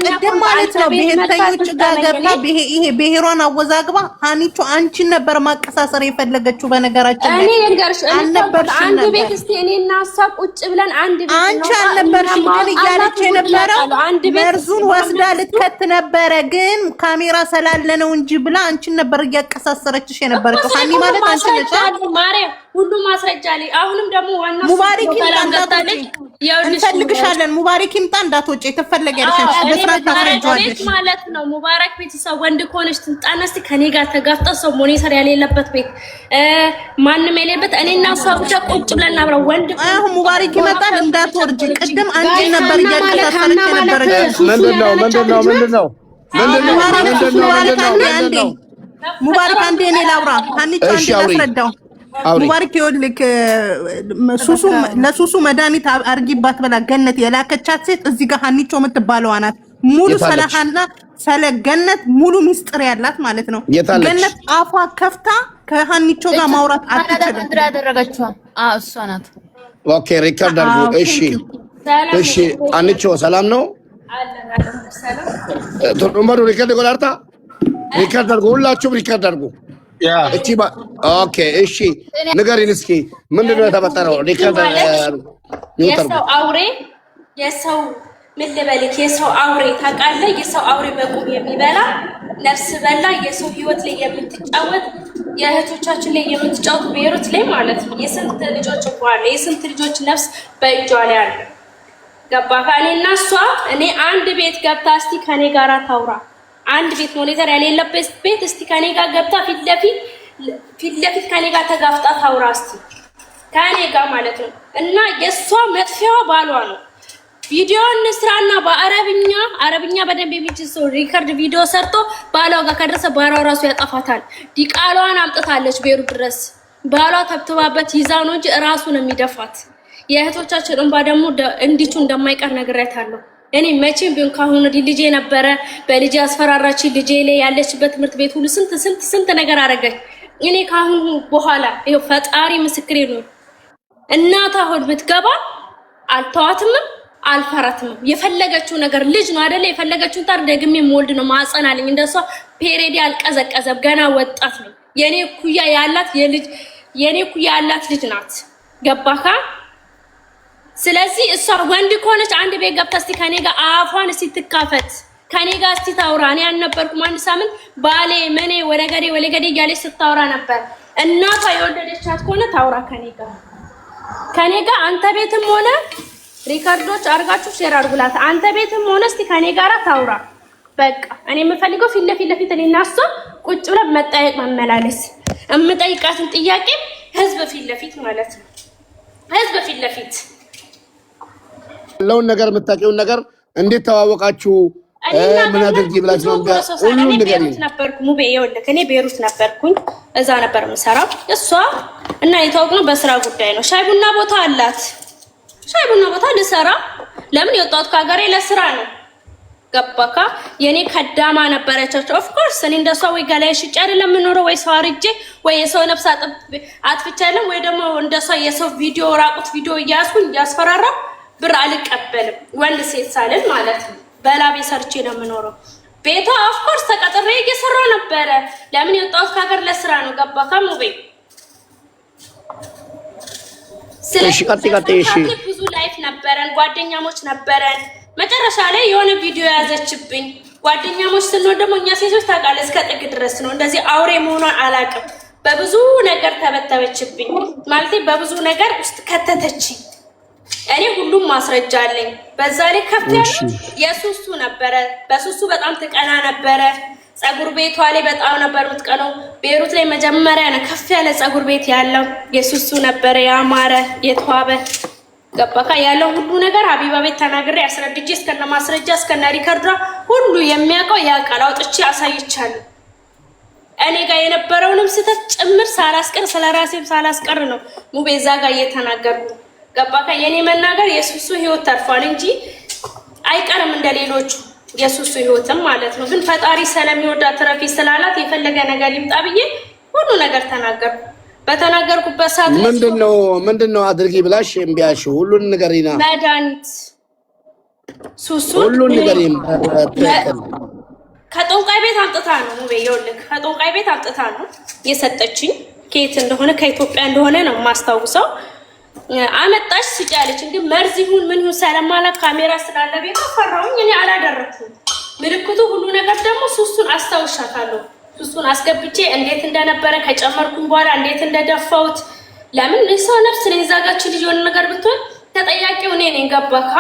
ቅድም ማለት ነው ብሔርተኞች ጋር ገብታ ይሄ ብሔሯን አወዛግባ ሀኒቾ አንቺን ነበር ማቀሳሰር የፈለገችው። በነገራችን እኔ ልንገርሽ አንድ ቤት እስቲ እኔና እሷ ቁጭ ብለን አንድ ቤት አንቺ አልነበርሽ ግን እያለች የነበረው መርዙን ወስዳ ልትከት ነበረ ግን ካሜራ ስላለ ነው እንጂ ብላ አንቺን ነበር እያቀሳሰረችሽ የነበረው። ሀኒ ማለት አንቺ ነሽ ማርያም ሁሉ ማስረጃ ላይ አሁንም ደግሞ ዋናው ሙባረክ እንፈልግሻለን። ሙባረክ ይምጣ እንዳትወጪ ትፈልጊያለሽ በስራት ታስረጃለሽ ማለት ነው። ሙባረክ ቤተሰብ ወንድ ከሆነች ትምጣና እስቲ ከኔ ጋር ተጋፍጣ ሰው ሞኒተር ያሌለበት ቤት ማንም የሌለበት እኔና እሷ ብቻ ቁጭ ብለን አብረን ወንድ አሁን ሙባረክ ይመጣል እንዳትወርጂ። ቅድም አንቺ ነበር እያቀሳሰረች የነበረች። ምንድነው ሙባረክ አንዴ እኔ ላውራ አንቺ አንዴ ላስረዳው ሙባረክ ይኸውልህ ለሱሱ መድኃኒት አርጊባት ብላ ገነት የላከቻት ሴት እዚህ ጋር ሀኒቾ የምትባለዋ ናት። ሙሉ ሰላሃና ሰለገነት ሙሉ ሚስጥር ያላት ማለት ነው። ገነት አፏ ከፍታ ከሀኒቾ ጋር ማውራት አትችልም። ምድር ያደረገችው እሷ ናት። ኦኬ ሪካርድ አድርጉ። እሺ አንቾ ሰላም ነው ቶሎምባዶ ሪካርድ ጎላርታ ሪካርድ አድርጉ። ሁላችሁም ሪካርድ አድርጉ። እቺ ኦኬ እሺ ንገሪን እስኪ ምንድነው የተፈጠረው? ሪካርድ የሰው አውሬ የሰው ምን ልበልክ የሰው አውሬ ታውቃለህ? የሰው አውሬ በቁም የሚበላ ነፍስ በላ የሰው ህይወት ላይ የምትጫወት የእህቶቻችን ላይ የምትጫወት ቤሩት ላይ ማለት ነው። የስንት ልጆች እንኳን የስንት ልጆች ነፍስ በእጇ ላይ አለ። ገባህ? እኔና እሷ እኔ አንድ ቤት ገብታ እስቲ ከኔ ጋር ታውራ። አንድ ቤት ሞኒተር የሌለበት ቤት እስቲ ከኔ ጋር ገብታ ፊት ለፊት ከኔ ጋር ተጋፍጣ ታውራ እስቲ ከኔ ጋር ማለት ነው። እና የሷ መጥፊያዋ ባሏ ነው። ቪዲዮ እንስራና አረብኛ በደንብ የሚችል ሰው ሪከርድ ቪዲዮ ሰርቶ ባሏ ጋር ከደረሰ ባሏ ራሱ ያጠፋታል። ዲቃሏን አምጥታለች ቤሩት ድረስ ባሏ ተብትባበት ይዛ ነው እንጂ ራሱ ነው የሚደፋት። የእህቶቻችን እንባ ደግሞ እንዲቹ እንደማይቀር ነግሬያታለሁ። እኔ መቼም ቢሆን ካሁን ልጄ ነበረ በልጄ አስፈራራች። ልጄ ላይ ያለችበት ትምህርት ቤት ሁሉ ስንት ነገር አረገች። እኔ ካሁን በኋላ ይኸው ፈጣሪ ምስክሬ ነው። እናት አሁን ብትገባ አልተዋትም አልፈራትም። የፈለገችው ነገር ልጅ ነው አይደለ? የፈለገችውን ታር ደግሜ ሞልድ ነው ማጸናልኝ። እንደሷ ፔሬዲ አልቀዘቀዘም። ገና ወጣት ነው። የኔ ኩያ ያላት ልጅ ናት። ገባካ? ስለዚህ እሷ ወንድ ከሆነች አንድ ቤት ገብታ እስቲ ከኔ ጋር አፏን እስቲ ትካፈት፣ ከኔ ጋር እስቲ ታውራ። እኔ አልነበርኩም አንድ ሳምንት ባሌ መኔ ወለገዴ እያለች ስታወራ ነበር። እናቷ የወለደቻት ከሆነ ታውራ ከኔ ጋር አንተ ቤትም ሆነ ሪካርዶች አርጋችሁ ሼር አድርጉላት። አንተ ቤትም ሆነ እስቲ ከኔ ጋር ታውራ። በቃ እኔ የምፈልገው ፊት ለፊት እኔና እሷ ቁጭ ብለን መጠየቅ መመላለስ። የምጠይቃትን ጥያቄ ህዝብ ፊት ለፊት ማለት ነው። ህዝብ ፊት ለፊት ያለውን ነገር የምታውቂውን ነገር እንዴት ተዋወቃችሁ? ምን አድርጊ ብላችሁ ነው? ሁሉ ነገር ነበርኩ ሙቤ ይኸውልህ፣ እኔ ቤሩት ነበርኩኝ። እዛ ነበር የምሰራው። እሷ እና የተዋወቅነው በስራ ጉዳይ ነው። ሻይ ቡና ቦታ አላት። ሻይ ቡና ቦታ ልሰራ ለምን የወጣሁት ከሀገሬ ለስራ ነው። ገባካ? የኔ ከዳማ ነበረች። ኦፍ ኮርስ እኔ እንደሷ ወይ ገላይ ሽጬ አይደለም የምኖረው፣ ወይ ሰው አርጄ፣ ወይ የሰው ነፍስ አጥፍቼ አይደለም፣ ወይ ደግሞ እንደሷ የሰው ቪዲዮ ራቁት ቪዲዮ እያስኩኝ እያስፈራራ ብር አልቀበልም። ወንድ ሴት ሳልን ማለት ነው። በላቤ ሰርቼ ነው የምኖረው። ቤቷ ኦፍ ኮርስ ተቀጥሬ እየሰራሁ ነበረ። ለምን የወጣሁት ከሀገር ለስራ ነው። ገባካ ሙቤ? ስለዚህ ብዙ ላይፍ ነበረን፣ ጓደኛሞች ነበረን። መጨረሻ ላይ የሆነ ቪዲዮ ያዘችብኝ። ጓደኛሞች ስንሆን ደግሞ እኛ ሴቶች ታውቃለህ እስከ ጥግ ድረስ ነው። እንደዚህ አውሬ መሆኗን አላውቅም። በብዙ ነገር ተበተበችብኝ ማለት በብዙ ነገር ውስጥ ከተተችኝ። እኔ ሁሉም ማስረጃ አለኝ። በዛ ላይ ከፍ ያለ የሱሱ ነበረ። በሱሱ በጣም ትቀና ነበረ። ጸጉር ቤቷ ላይ በጣም ነበር የምትቀነው። ቤሩት ላይ መጀመሪያ ነው ከፍ ያለ ጸጉር ቤት ያለው የሱሱ ነበረ፣ ያማረ የተዋበ። ገባካ? ያለው ሁሉ ነገር ሀቢባ ቤት ተናግሬ አስረድጄ እስከነ ማስረጃ እስከነ ሪከርዷ ሁሉ የሚያውቀው ያውቃል። አውጥቼ አሳይቻለሁ። እኔ ጋር የነበረውንም ስህተት ጭምር ሳላስቀር ስለራሴም ሳላስቀር ነው ሙቤ እዛ ጋር እየተናገርኩ። ገባካ? የኔ መናገር የሱሱ ህይወት ተርፏል እንጂ አይቀርም እንደሌሎቹ የሱሱ ህይወትም ማለት ነው። ግን ፈጣሪ ስለሚወዳት ትረፊ ስላላት የፈለገ ነገር ሊምጣ ብዬ ሁሉ ነገር ተናገርኩ። በተናገርኩበት ሰዓት ምንድነው አድርጊ ብላሽ እምቢ አልሽ? ሁሉን ንገሪና። መድኃኒት ሱሱ ሁሉን ንገሪና። ከጦንቃይ ቤት አምጥታ ነው ሙቤ ይኸውልህ፣ ከጦንቃይ ቤት አምጥታ ነው የሰጠችኝ። ከየት እንደሆነ ከኢትዮጵያ እንደሆነ ነው የማስታውሰው። አመጣሽ ስጫለች። እንግዲህ መርዝ ይሁን ምን ይሁን ሰለማላ ካሜራ ስላለ ቤት ፈራሁኝ። እኔ አላደረኩም። ምልክቱ ሁሉ ነገር ደግሞ ሱሱን አስታውሻታለሁ። ሱሱን አስገብቼ እንዴት እንደነበረ ከጨመርኩኝ በኋላ እንዴት እንደደፋሁት። ለምን ሰው ነፍስ ነው የዛጋች ልጅ የሆነ ነገር ብትሆን ተጠያቂው እኔ ነኝ። ገባካ?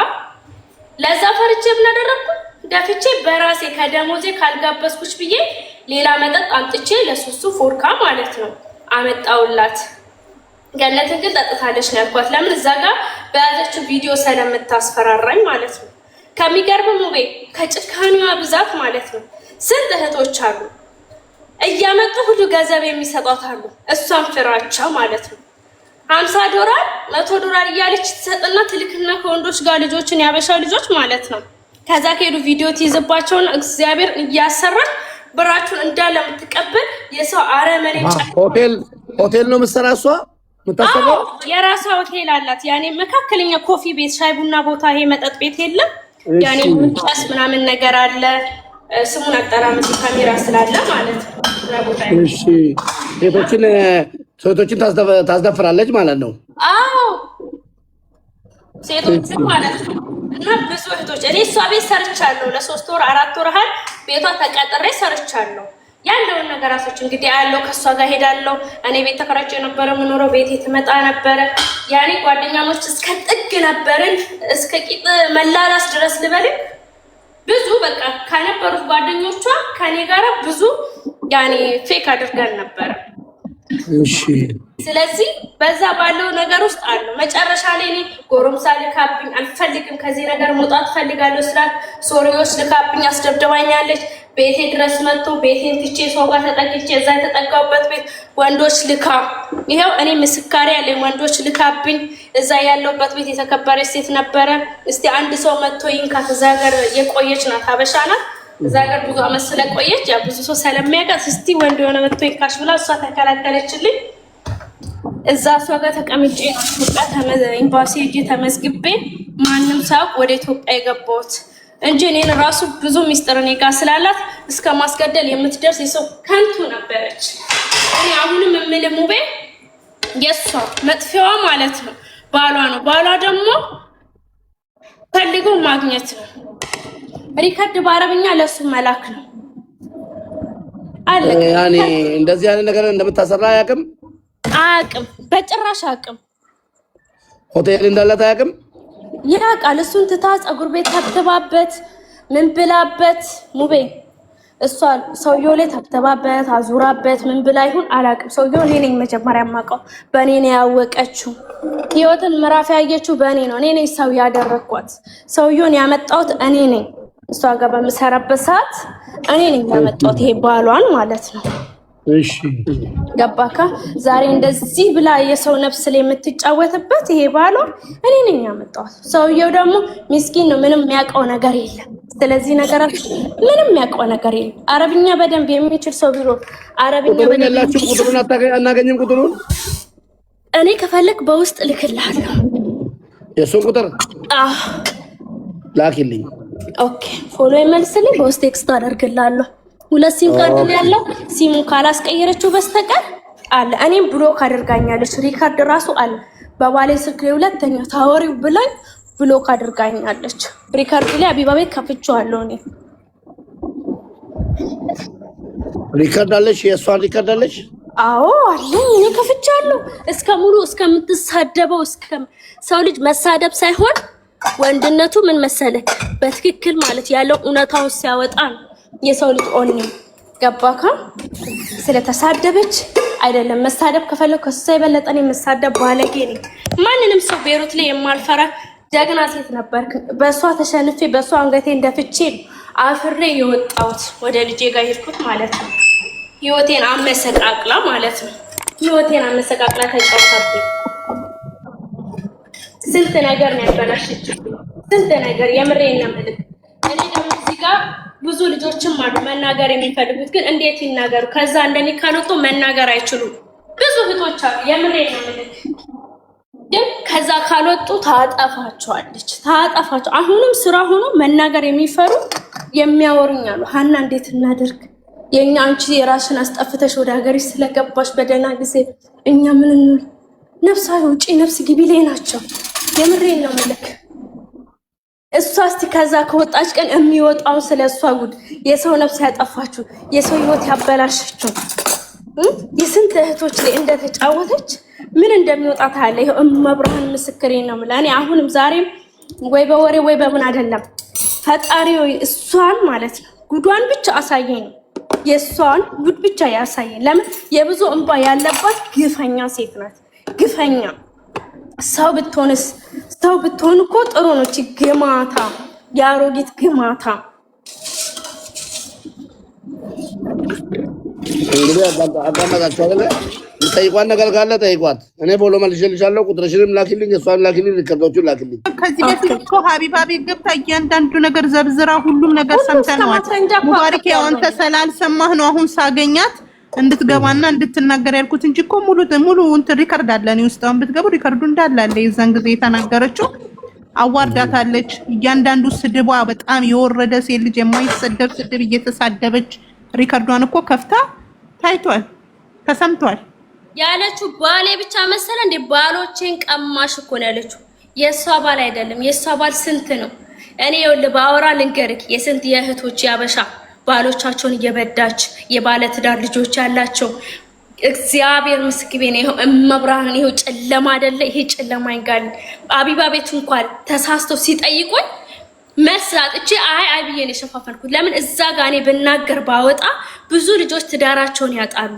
ለዛ ፈርቼ ምን አደረኩ? ደፍቼ በራሴ ከደሞዜ ካልጋበዝኩሽ ብዬ ሌላ መጠጥ አምጥቼ ለሱሱ ፎርካ ማለት ነው አመጣውላት። ገነትን ግን ጠጥታለች ነው ያልኳት። ለምን እዛ ጋር በያዘችው ቪዲዮ ስለምታስፈራራኝ ማለት ነው። ከሚገርም ሙቤ ከጭካኔዋ ብዛት ማለት ነው ስንት እህቶች አሉ እያመጡ ሁሉ ገንዘብ የሚሰጧት አሉ። እሷን ፍራቻ ማለት ነው። $50 $100 እያለች ትሰጥና ትልክና ከወንዶች ጋር ልጆችን ያበሻ ልጆች ማለት ነው። ከዛ ከሄዱ ቪዲዮ ትይዝባቸውና እግዚአብሔር እያሰራች ብራችሁን እንዳለ የምትቀበል የሰው አረመኔ ሆቴል ነው የምትሰራ እሷ የምታሰራው። የራሷ ሆቴል አላት። ያኔ መካከለኛ ኮፊ ቤት፣ ሻይ ቡና ቦታ፣ ይሄ መጠጥ ቤት የለም። ያኔ ምንጫስ ምናምን ነገር አለ። ስሙን አጠራም ካሜራ ስላለ ማለት ነው። እሺ ሴቶችን ታስደፍራለች ማለት ነው። አዎ ሴቶችን ማለት ነው። እና ብዙ እህቶች እኔ እሷ ቤት ሰርቻለሁ። ለ3 ወር 4 ወር ያህል ቤቷ ተቀጥሬ ሰርቻለሁ። ያለውን ነገራቶች እንግዲህ ያለው ከሷ ጋር ሄዳለሁ። እኔ ቤት ተከራይቼ የነበረ የምኖረው ቤቴ ትመጣ ነበረ። ያኔ ጓደኛሞች እስከ ጥግ ነበርን፣ እስከ ቂጥ መላላስ ድረስ ልበልክ። ብዙ በቃ ከነበሩት ጓደኞቿ ከኔ ጋር ብዙ ያኔ ፌክ አድርገን ነበረ። እሺ ስለዚህ በዛ ባለው ነገር ውስጥ አለው። መጨረሻ ላይ እኔ ጎረምሳ ልካብኝ አልፈልግም፣ ከዚህ ነገር መውጣት ፈልጋለሁ ስላት ሶሪዎች ልካብኝ አስደብደባኛለች። ቤቴ ድረስ መጥቶ ቤቴን ትቼ ሰው ጋር ተጠቅቼ እዛ የተጠጋሁበት ቤት ወንዶች ልካ፣ ይሄው እኔ ምስካሪ ያለኝ ወንዶች ልካብኝ። እዛ ያለውበት ቤት የተከበረች ሴት ነበረ። እስቲ አንድ ሰው መጥቶ ይንካት። እዛ ሀገር የቆየች ናት፣ ሀበሻ ናት። እዛ ሀገር ብዙ አመት ስለቆየች ያ ብዙ ሰው ስለሚያውቃት እስቲ ወንድ የሆነ መጥቶ ይንካሽ ብላ እሷ ተከላከለችልኝ። እዛ እሷ ጋር ተቀምጬ ነው ኢትዮጵያ ኤምባሲ ሄጄ ተመዝግቤ ማንም ሳያውቅ ወደ ኢትዮጵያ የገባሁት እንጂ እኔን ራሱ ብዙ ሚስጥር እኔ ጋር ስላላት እስከ ማስገደል የምትደርስ የሰው ከንቱ ነበረች። እኔ አሁንም የምልህ ሙቤ የእሷ መጥፊያዋ ማለት ነው ባሏ ነው። ባሏ ደግሞ ፈልጎ ማግኘት ነው። ሪከርድ በአረብኛ ለሱ መላክ ነው አለ። ያኔ እንደዚህ አይነት ነገር እንደምታሰራ አያውቅም፣ በጭራሽ አያውቅም። ሆቴል እንዳላት አያውቅም። ያውቃል። እሱን ትታ ፀጉር ቤት ተብትባበት ምን ብላበት ሙቤ እሷ ሰውየው ላይ ተብትባበት አዙራበት ምን ብላ ይሁን አላውቅም። ሰውየው እኔ ነኝ መጀመሪያ የማውቀው፣ በእኔ ነው ያወቀችው። ህይወትን ምዕራፍ ያየችው በእኔ ነው። እኔ ነኝ ሰው ያደረኳት። ሰውየውን ያመጣሁት እኔ ነኝ። እሷ ጋር በምሰራበት ሰዓት እኔ ነኝ ያመጣሁት፣ ይሄ ባሏን ማለት ነው። እሺ ገባካ? ዛሬ እንደዚህ ብላ የሰው ነፍስ ላይ የምትጫወትበት ይሄ ባሏ እኔ ነኝ ያመጣሁት። ሰውየው ደግሞ ምስኪን ነው፣ ምንም የሚያውቀው ነገር የለም። ስለዚህ ነገራት ምንም የሚያውቀው ነገር የለም። አረብኛ በደንብ የሚችል ሰው ቢሮ አረብኛ በደንብ ያላችሁ ቁጥሩን አናገኝም። ቁጥሩን እኔ ከፈለክ በውስጥ ልክልሃለሁ። የሱን ቁጥር ላኪልኝ። ኦኬ ፎሎ ይመልስልኝ፣ በውስጥ ቴክስት አደርግልሃለሁ። 2 ሲም ካርድ ነው ያለው። ሲሙን ካላስቀየረችው በስተቀር አለ። እኔም ብሎክ አድርጋኛለች። ሪካርድ ራሱ አለ በባሌ ስልክ ላይ ሁለተኛ ታወሪው ብላኝ ብሎክ አድርጋኛለች። ሪካርድ ላይ አቢባ ቤት ከፍቼዋለሁ። እኔ ሪካርድ አለሽ? የእሷን ሪካርድ አለሽ? አዎ አለኝ። እኔ ከፍቻለሁ። እስከ ሙሉ እስከምትሳደበው ሰው ልጅ መሳደብ ሳይሆን ወንድነቱ ምን መሰለክ በትክክል ማለት ያለው እውነታውን ሲያወጣ ነው የሰው ልጅ ኦኒ። ገባካ? ስለተሳደበች አይደለም መሳደብ ከፈለኩ ከሷ የበለጠ እኔ መሳደብ ባለጌ ነኝ። ማንንም ሰው ቤሩት ላይ የማልፈራ ጀግና ሴት ነበር። በሷ ተሸንፌ በሷ አንገቴን ደፍቼ አፍሬ የወጣሁት ወደ ልጄ ጋር ሄድኩት ማለት ነው። ህይወቴን አመሰቃቅላ ማለት ነው። ህይወቴን አመሰቃቅላ ተጫውታብኝ ስንት ነገር ነው ያበላሸችው፣ ስንት ነገር የምሬን ነው የምልህ። እኔ ደግሞ እዚህ ጋር ብዙ ልጆችም አሉ መናገር የሚፈልጉት ግን እንዴት ይናገሩ? ከዛ እንደኔ ካልወጡ መናገር አይችሉም። ብዙ እህቶች አሉ የምሬን ነው የምልህ። ግን ከዛ ካልወጡ ታጠፋቸዋለች፣ ታጠፋቸው። አሁንም ስራ ሆኖ መናገር የሚፈሩ የሚያወሩኝ አሉ። ሀና እንዴት እናድርግ? የኛ አንቺ የራስሽን አስጠፍተሽ ወደ ሀገርሽ ስለገባሽ በደህና ጊዜ እኛ ምን ነፍስ ውጪ ነፍስ ግቢ ላይ ናቸው። የምሬን ነው የምልህ። እሷ እስቲ ከዛ ከወጣች ቀን የሚወጣው ስለሷ ጉድ የሰው ነፍስ ያጠፋችሁ የሰው ህይወት ያበላሸችው የስንት እህቶች ላይ እንደተጫወተች ምን እንደሚወጣ ታያለ። ይሄ እመብርሃን ምስክሬ ነው የምልህ። እኔ አሁንም ዛሬም ወይ በወሬ ወይ በምን አይደለም ፈጣሪ እሷን ማለት ነው ጉዷን ብቻ አሳየኝ ነው የእሷን ጉድ ብቻ ያሳየኝ። ለምን የብዙ እንባ ያለባት ግፈኛ ሴት ናት። ግፈኛ ሰው ብትሆንስ? ሰው ብትሆን እኮ ጥሩ ነው። ግማታ የአሮጊት ግማታ እንግዲህ አዳመጣችሁ አይደለ? ጠይቋት ነገር ካለ ጠይቋት። እኔ ቦሎ መልሼልሻለሁ። ቁጥርሽንም ላኪልኝ፣ እሷን ላኪልኝ፣ ሪከርዶቹን ላኪልኝ። ከዚህ በፊት እኮ ሀቢባ ቤት ገብታ እያንዳንዱ ነገር ዘርዝራ ሁሉም ነገር ሰምተናል። ሙባረክ ያው አንተ ስላልሰማህ ነው አሁን ሳገኛት እንድትገባና እንድትናገር ያልኩት እንጂ እኮ ሙሉ እንትን ሪከርድ አለ። እኔ ውስጥ አሁን ብትገቡ ሪከርዱ እንዳለ አለ። የዛን ጊዜ የተናገረችው አዋርዳታለች። እያንዳንዱ ስድቧ በጣም የወረደ ሴት ልጅ የማይሰደብ ስድብ እየተሳደበች ሪከርዷን እኮ ከፍታ ታይቷል፣ ተሰምቷል። ያለችው ባሌ ብቻ መሰለ እንዴ? ባሎቼን ቀማሽ እኮ ነው ያለችው። የሷ ባል አይደለም። የሷ ባል ስንት ነው? እኔ ይኸውልህ ባወራ ልንገርክ፣ የስንት የእህቶች ያበሻ ባሎቻቸውን እየበዳች የባለ ትዳር ልጆች ያላቸው እግዚአብሔር ምስክሬ ነው። ይሄው እመብርሃን ይሄው ጨለማ አይደለ? ይሄ ጨለማ ይጋል። አቢባ ቤት እንኳን ተሳስተው ሲጠይቁኝ መልስ አጥቼ አይ ብዬ ነው የሸፋፈልኩት። ለምን እዛ ጋር እኔ ብናገር ባወጣ ብዙ ልጆች ትዳራቸውን ያጣሉ።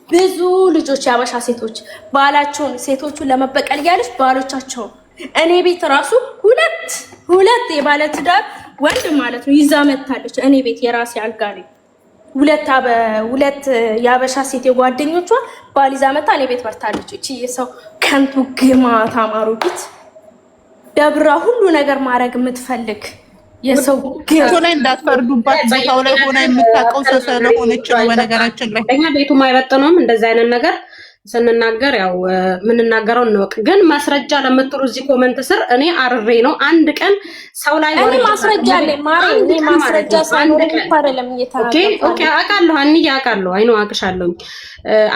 ብዙ ልጆች ያበሻ ሴቶች ባላቸውን ሴቶቹን ለመበቀል ያለች ባሎቻቸው እኔ ቤት ራሱ ሁለት የባለ ትዳር ወንድ ማለት ነው ይዛ መታለች። እኔ ቤት የራሴ አልጋ ላይ ሁለት ያበሻ ሴት የጓደኞቿ ባል ይዛ መታ እኔ ቤት መርታለች። እቺ የሰው ከንቱ ግማታ ማሩት ደብራ ሁሉ ነገር ማድረግ የምትፈልግ የሰው ግፍ ላይ እንዳትፈርዱባት። ቦታው ላይ ሆና የምታውቀው ሰው ስለሆነች ነው። በነገራችን ላይ እኛ ቤቱ ማይበጥነውም እንደዛ አይነት ነገር ስንናገር ያው ምንናገረው እንወቅ። ግን ማስረጃ ለምትሩ እዚህ ኮሜንት ስር እኔ አርሬ ነው አንድ ቀን ሰው ላይ እኔ ማስረጃ አለኝ ማለት እኔ ማስረጃ ሳይኖር አይደለም እየተናገርኩ። ኦኬ አውቃለሁ፣ አንዬ አውቃለሁ፣ አይኖ አውቅሻለሁ።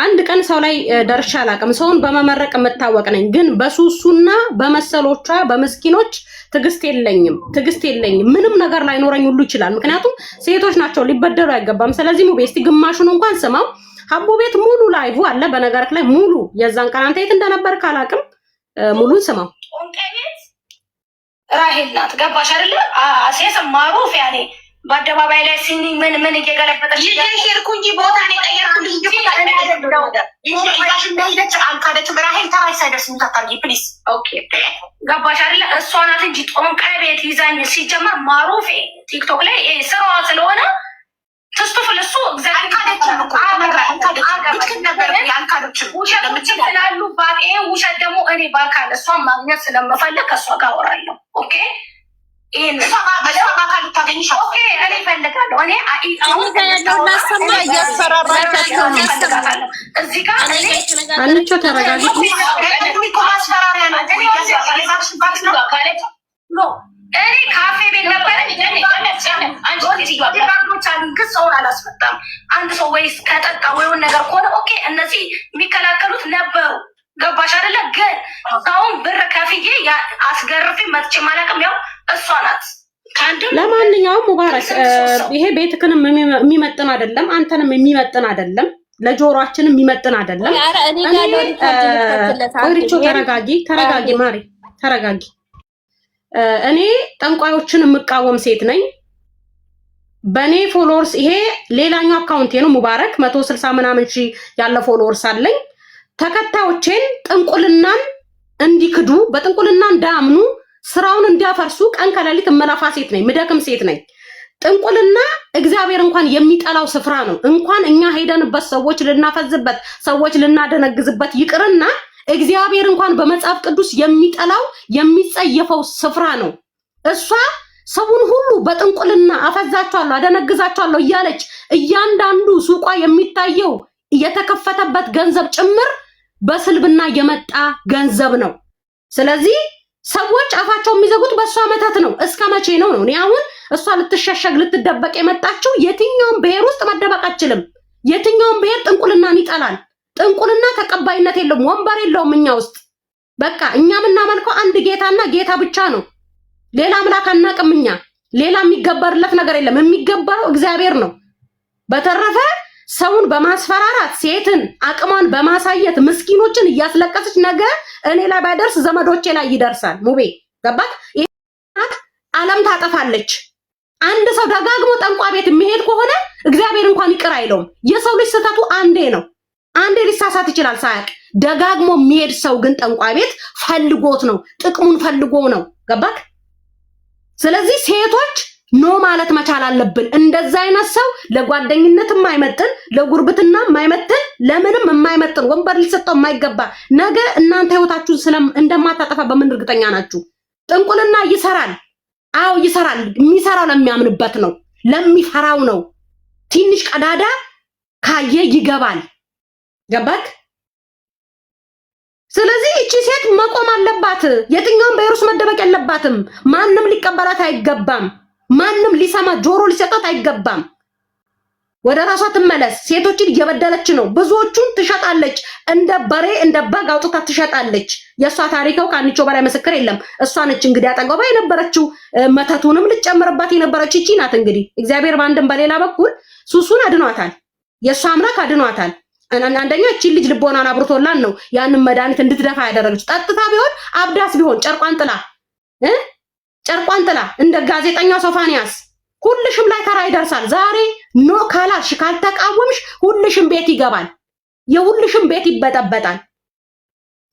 አንድ ቀን ሰው ላይ ደርሻ አላውቅም። ሰውን በመመረቅ የምታወቅ ነኝ። ግን በሱሱና በመሰሎቿ በመስኪኖች ትግስት የለኝም። ምንም ነገር ላይኖረኝ ሁሉ ይችላል። ምክንያቱም ሴቶች ናቸው፣ ሊበደሉ አይገባም። ስለዚህ ሙቤ እስቲ ግማሹን እንኳን ስማው። ሀቡ ቤት ሙሉ ላይቭ አለ። በነገርክ ላይ ሙሉ የዛን ቀን አንተ የት እንደነበር ካላቅም ሙሉን ስማው። ኦንቄ ቤት ራሄል ናት። ገባሽ አይደለ? አሴስ ማሩፍ ያኔ በአደባባይ ላይ ሲኒ ምን እየገለበጠች ይሄርኩ እንጂ ቦታ ነው ጠየርኩልኝ እንጂ አልካደችም። ራሄል ተራይ ሳይደርስ ምታታርጊ ፕሊዝ። ኦኬ ገባሽ አይደለ? እሷ ናት እንጂ ጦንቃ ቤት ይዛኝ ሲጀመር ማሩፌ ቲክቶክ ላይ ስራዋ ስለሆነ ተስቶፍ ለሱ እግዚአብሔር ውሸት ስላሉ ባጤ ውሸት ደግሞ እኔ ባካለ እሷን ማግኘት ስለምፈልግ ከእሷ ጋር አወራለሁ። ኦኬ ይሄን ባካል ታገኝሽ። ኦኬ እኔ እፈልጋለሁ። እኔ አሁን ያለው ላሰማ እያስፈራራቻቸው ነው። እዚህ ጋር አንቾ ተረጋጊ። ማስፈራሪያ ነው። እኔ ካፌ ቤት ነበረ ሰውን አላስመጣም። አንድ ሰው ወይስ ከጠጣ ወይውን ነገር ከሆነ ኦኬ እነዚህ የሚከላከሉት ነበሩ። ገባሽ አይደለ? ግን ሰውን ብር ከፍዬ አስገርፌ መጥቼ ማለቅም ያው እሷ ናት። ለማንኛውም ሙባረክ ይሄ ቤትክንም የሚመጥን አይደለም፣ አንተንም የሚመጥን አይደለም፣ ለጆሮአችንም የሚመጥን አይደለም። ተረጋጊ ማሪ ተረጋጊ። እኔ ጠንቋዮችን የምቃወም ሴት ነኝ። በኔ ፎሎወርስ ይሄ ሌላኛው አካውንቴ ነው ሙባረክ 160 ምናምን ሺህ ያለ ፎሎወርስ አለኝ። ተከታዮቼን ጥንቁልናን እንዲክዱ በጥንቁልና እንዳያምኑ ስራውን እንዲያፈርሱ ቀን ከሌሊት እመላፋ ሴት ነኝ። ምደክም ሴት ነኝ። ጥንቁልና እግዚአብሔር እንኳን የሚጠላው ስፍራ ነው። እንኳን እኛ ሄደንበት ሰዎች ልናፈዝበት ሰዎች ልናደነግዝበት ይቅርና እግዚአብሔር እንኳን በመጽሐፍ ቅዱስ የሚጠላው የሚጸየፈው ስፍራ ነው። እሷ ሰውን ሁሉ በጥንቁልና አፈዛቸዋለሁ አደነግዛቸዋለሁ እያለች እያንዳንዱ ሱቋ የሚታየው የተከፈተበት ገንዘብ ጭምር በስልብና የመጣ ገንዘብ ነው። ስለዚህ ሰዎች አፋቸው የሚዘጉት በእሷ መተት ነው። እስከ መቼ ነው? እኔ አሁን እሷ ልትሸሸግ ልትደበቅ የመጣችው የትኛውም ብሔር ውስጥ መደበቅ አትችልም። የትኛውም ብሔር ጥንቁልናን ይጠላል። ጥንቁልና ተቀባይነት የለውም፣ ወንበር የለውም እኛ ውስጥ። በቃ እኛ የምናመልከው አንድ ጌታና ጌታ ብቻ ነው። ሌላ አምላክ አናውቅም እኛ። ሌላ የሚገበርለት ነገር የለም። የሚገበረው እግዚአብሔር ነው። በተረፈ ሰውን በማስፈራራት ሴትን አቅሟን በማሳየት ምስኪኖችን እያስለቀሰች ነገ እኔ ላይ ባይደርስ ዘመዶቼ ላይ ይደርሳል። ሙቤ ገባት? ዓለም ታጠፋለች። አንድ ሰው ደጋግሞ ጠንቋ ቤት የሚሄድ ከሆነ እግዚአብሔር እንኳን ይቅር አይለውም። የሰው ልጅ ስህተቱ አንዴ ነው። አንዴ ሊሳሳት ይችላል ሳያቅ። ደጋግሞ የሚሄድ ሰው ግን ጠንቋይ ቤት ፈልጎት ነው፣ ጥቅሙን ፈልጎ ነው። ገባክ? ስለዚህ ሴቶች ኖ ማለት መቻል አለብን። እንደዛ አይነት ሰው ለጓደኝነት የማይመጥን ለጉርብትና የማይመጥን ለምንም የማይመጥን ወንበር ሊሰጠው የማይገባ ነገ እናንተ ህይወታችሁን እንደማታጠፋ በምን እርግጠኛ ናችሁ? ጥንቁልና ይሰራል። አዎ ይሰራል። የሚሰራው ለሚያምንበት ነው፣ ለሚፈራው ነው። ትንሽ ቀዳዳ ካየ ይገባል። ገባክ? ስለዚህ እቺ ሴት መቆም አለባት። የትኛውም ቫይረስ መደበቅ የለባትም። ማንም ሊቀበላት አይገባም። ማንም ሊሰማ ጆሮ ሊሰጣት አይገባም። ወደ ራሷ ትመለስ። ሴቶችን እየበደለች ነው። ብዙዎቹን ትሸጣለች። እንደ በሬ እንደ በግ አውጥታ ትሸጣለች። የእሷ ታሪከው ከአንቾ በላይ ምስክር የለም። እሷ ነች እንግዲህ አጠገቧ የነበረችው መተቱንም ልጨምርባት የነበረች እቺ ናት። እንግዲህ እግዚአብሔር በአንድም በሌላ በኩል ሱሱን አድኗታል። የእሷ አምላክ አድኗታል። አንደኛ እቺ ልጅ ልቦናን አብርቶላን ነው ያንን መድኃኒት እንድትደፋ ያደረገች። ጠጥታ ቢሆን አብዳስ ቢሆን ጨርቋን ጥላ እንደ ጋዜጠኛ ሶፋንያስ ሁልሽም ላይ ተራ ይደርሳል። ዛሬ ኖ ካላልሽ ካልተቃወምሽ ሁልሽም ቤት ይገባል። የሁልሽም ቤት ይበጠበጣል።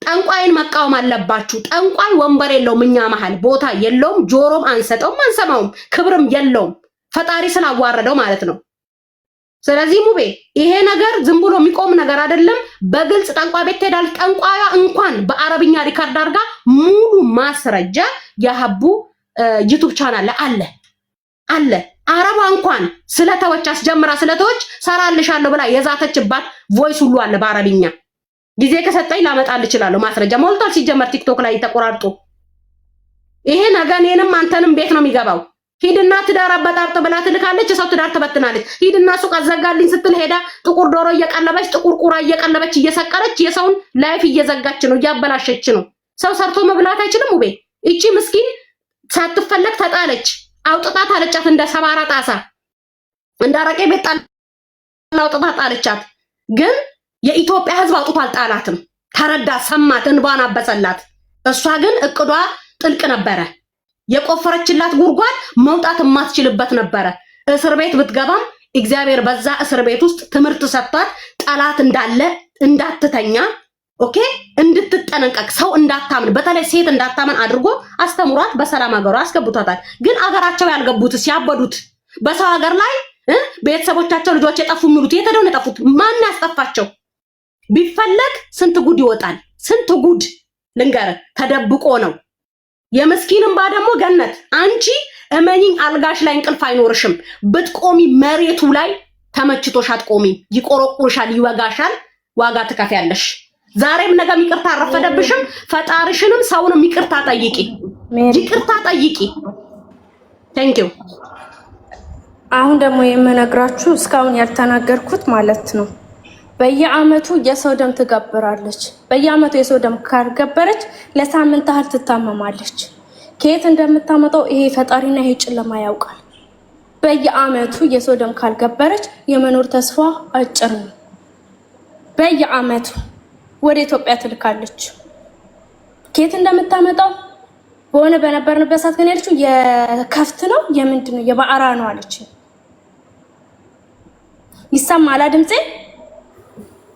ጠንቋይን መቃወም አለባችሁ። ጠንቋይ ወንበር የለውም፣ እኛ መሃል ቦታ የለውም፣ ጆሮም አንሰጠውም፣ አንሰማውም፣ ክብርም የለውም። ፈጣሪ ስላዋረደው ማለት ነው። ስለዚህ ሙቤ ይሄ ነገር ዝም ብሎ የሚቆም ነገር አይደለም። በግልጽ ጠንቋይ ቤት ትሄዳለች። ጠንቋያ እንኳን በአረብኛ ሪካርድ አድርጋ ሙሉ ማስረጃ የሀቡ ዩቲዩብ ቻናል አለ። አረባ እንኳን ስለተወች አስጀምራ ስለተወች ሰራልሻለሁ ብላ የዛተችባት ቮይስ ሁሉ አለ በአረብኛ። ጊዜ ከሰጠኝ ላመጣል እችላለሁ። ማስረጃ ሞልቷል። ሲጀመር ቲክቶክ ላይ ተቆራርጦ ይሄ ነገር እኔንም አንተንም ቤት ነው የሚገባው። ሂድና ትዳር አበጣርጥ ብላ ትልካለች። ሰው ትዳር ትበትናለች። ሂድና ሱቅ አዘጋልኝ ስትል ሄዳ ጥቁር ዶሮ እየቀለበች ጥቁር ቁራ እየቀለበች እየሰቀለች የሰውን ላይፍ እየዘጋች ነው፣ እያበላሸች ነው። ሰው ሰርቶ መብላት አይችልም። ውቤ እቺ ምስኪን ሳትፈለግ ተጣለች። አውጥታት አለቻት እንደ ሰባራ ጣሳ እንደ አረቄ ቤት አውጥታት ጣለቻት። ግን የኢትዮጵያ ሕዝብ አውጥቶ አልጣላትም። ተረዳ፣ ሰማት፣ እንባን አበሰላት። እሷ ግን እቅዷ ጥልቅ ነበረ። የቆፈረችላት ጉድጓድ መውጣት የማትችልበት ነበረ። እስር ቤት ብትገባም እግዚአብሔር በዛ እስር ቤት ውስጥ ትምህርት ሰጥቷት ጠላት እንዳለ እንዳትተኛ፣ ኦኬ፣ እንድትጠነቀቅ፣ ሰው እንዳታምን፣ በተለይ ሴት እንዳታምን አድርጎ አስተምሯት በሰላም ሀገሯ አስገብቷታል። ግን አገራቸው ያልገቡት ሲያበዱት በሰው ሀገር ላይ ቤተሰቦቻቸው ልጆች የጠፉ የሚሉት የተደው ነው የጠፉት። ማን ያስጠፋቸው? ቢፈለግ ስንት ጉድ ይወጣል። ስንት ጉድ ልንገር፣ ተደብቆ ነው። የመስኪን እንባ ደግሞ ገነት። አንቺ እመኝኝ አልጋሽ ላይ እንቅልፍ አይኖርሽም። ብትቆሚ መሬቱ ላይ ተመችቶሽ አትቆሚም። ይቆረቁርሻል፣ ይወጋሻል፣ ዋጋ ትከፍያለሽ። ዛሬም ነገም ይቅርታ አረፈደብሽም። ፈጣሪሽንም ሰውንም ይቅርታ ጠይቂ፣ ይቅርታ ጠይቂ። ቴንክ ዩ። አሁን ደግሞ የምነግራችሁ እስካሁን ያልተናገርኩት ማለት ነው። በየአመቱ የሰው ደም ትገብራለች። በየአመቱ የሰው ደም ካልገበረች ለሳምንት ያህል ትታመማለች። ከየት እንደምታመጣው ይሄ ፈጣሪና ይሄ ጨለማ ያውቃል። በየአመቱ የሰው ደም ካልገበረች የመኖር ተስፋ አጭር ነው። በየአመቱ ወደ ኢትዮጵያ ትልካለች። ከየት እንደምታመጣው በሆነ በነበርንበት ሰዓት ግን ያለችው የከፍት ነው የምንድን ነው የባዕራ ነው አለች። ይሰማል ድምጼ?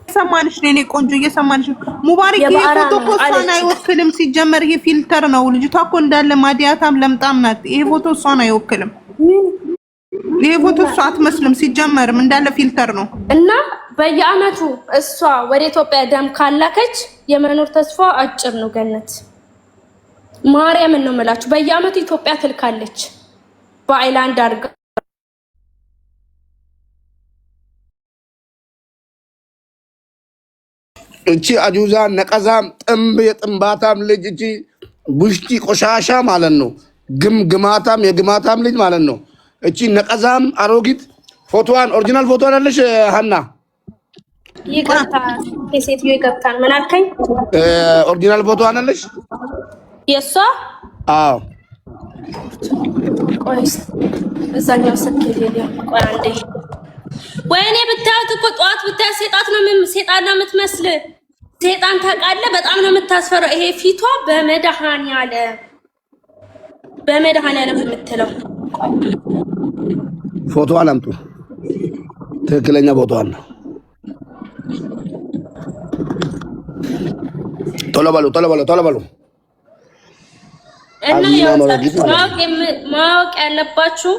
እየሰማንሽ ነው የኔ ቆንጆ፣ እየሰማንሽ ነው። ሙባረክ ይሄ ፎቶ እኮ እሷን አይወክልም። ሲጀመር ይሄ ፊልተር ነው። ልጅቷ እኮ እንዳለ ማዲያታም ለምጣም ናት። ይሄ ፎቶ እሷን አይወክልም። ይሄ ፎቶ እሷ አትመስልም። ሲጀመርም እንዳለ ፊልተር ነው። እና በየአመቱ እሷ ወደ ኢትዮጵያ ደም ካላከች የመኖር ተስፋ አጭር ነው። ገነት ማርያምን ነው የምላችሁ። በየአመቱ ኢትዮጵያ ትልካለች በአይላንድ አድርጋ። እቺ አጁዛ ነቀዛም ጥምብ የጥምባታም ልጅ እቺ ቡሽቲ ቆሻሻ ማለት ነው። ግማታም የግማታም ልጅ ማለት ነው። እቺ ነቀዛም አሮጊት ፎቶዋን ኦሪጂናል ፎቶዋን አለሽ ሀና? ይቅርታ የሴትዮ ይገብታል። ምን አልከኝ? ኦሪጂናል ፎቶዋን አለሽ? የሷ? አዎ። ቆይስ እዛኛው ስልክ የለም። ቆይ አንዴ። ወይኔ ብታዩት እኮ ጠዋት ብታዩት ሴጣን ነው የምትመስል። ሴጣን ታውቃለህ? በጣም ነው የምታስፈራው። ይሄ ፊቷ በመድኃኒዓለም የምትለው ፎቶዋን አምጡ። ትክክለኛ ፎቶዋን ነው። ቶሎ በሉ። እና ማወቅ ያለባችሁ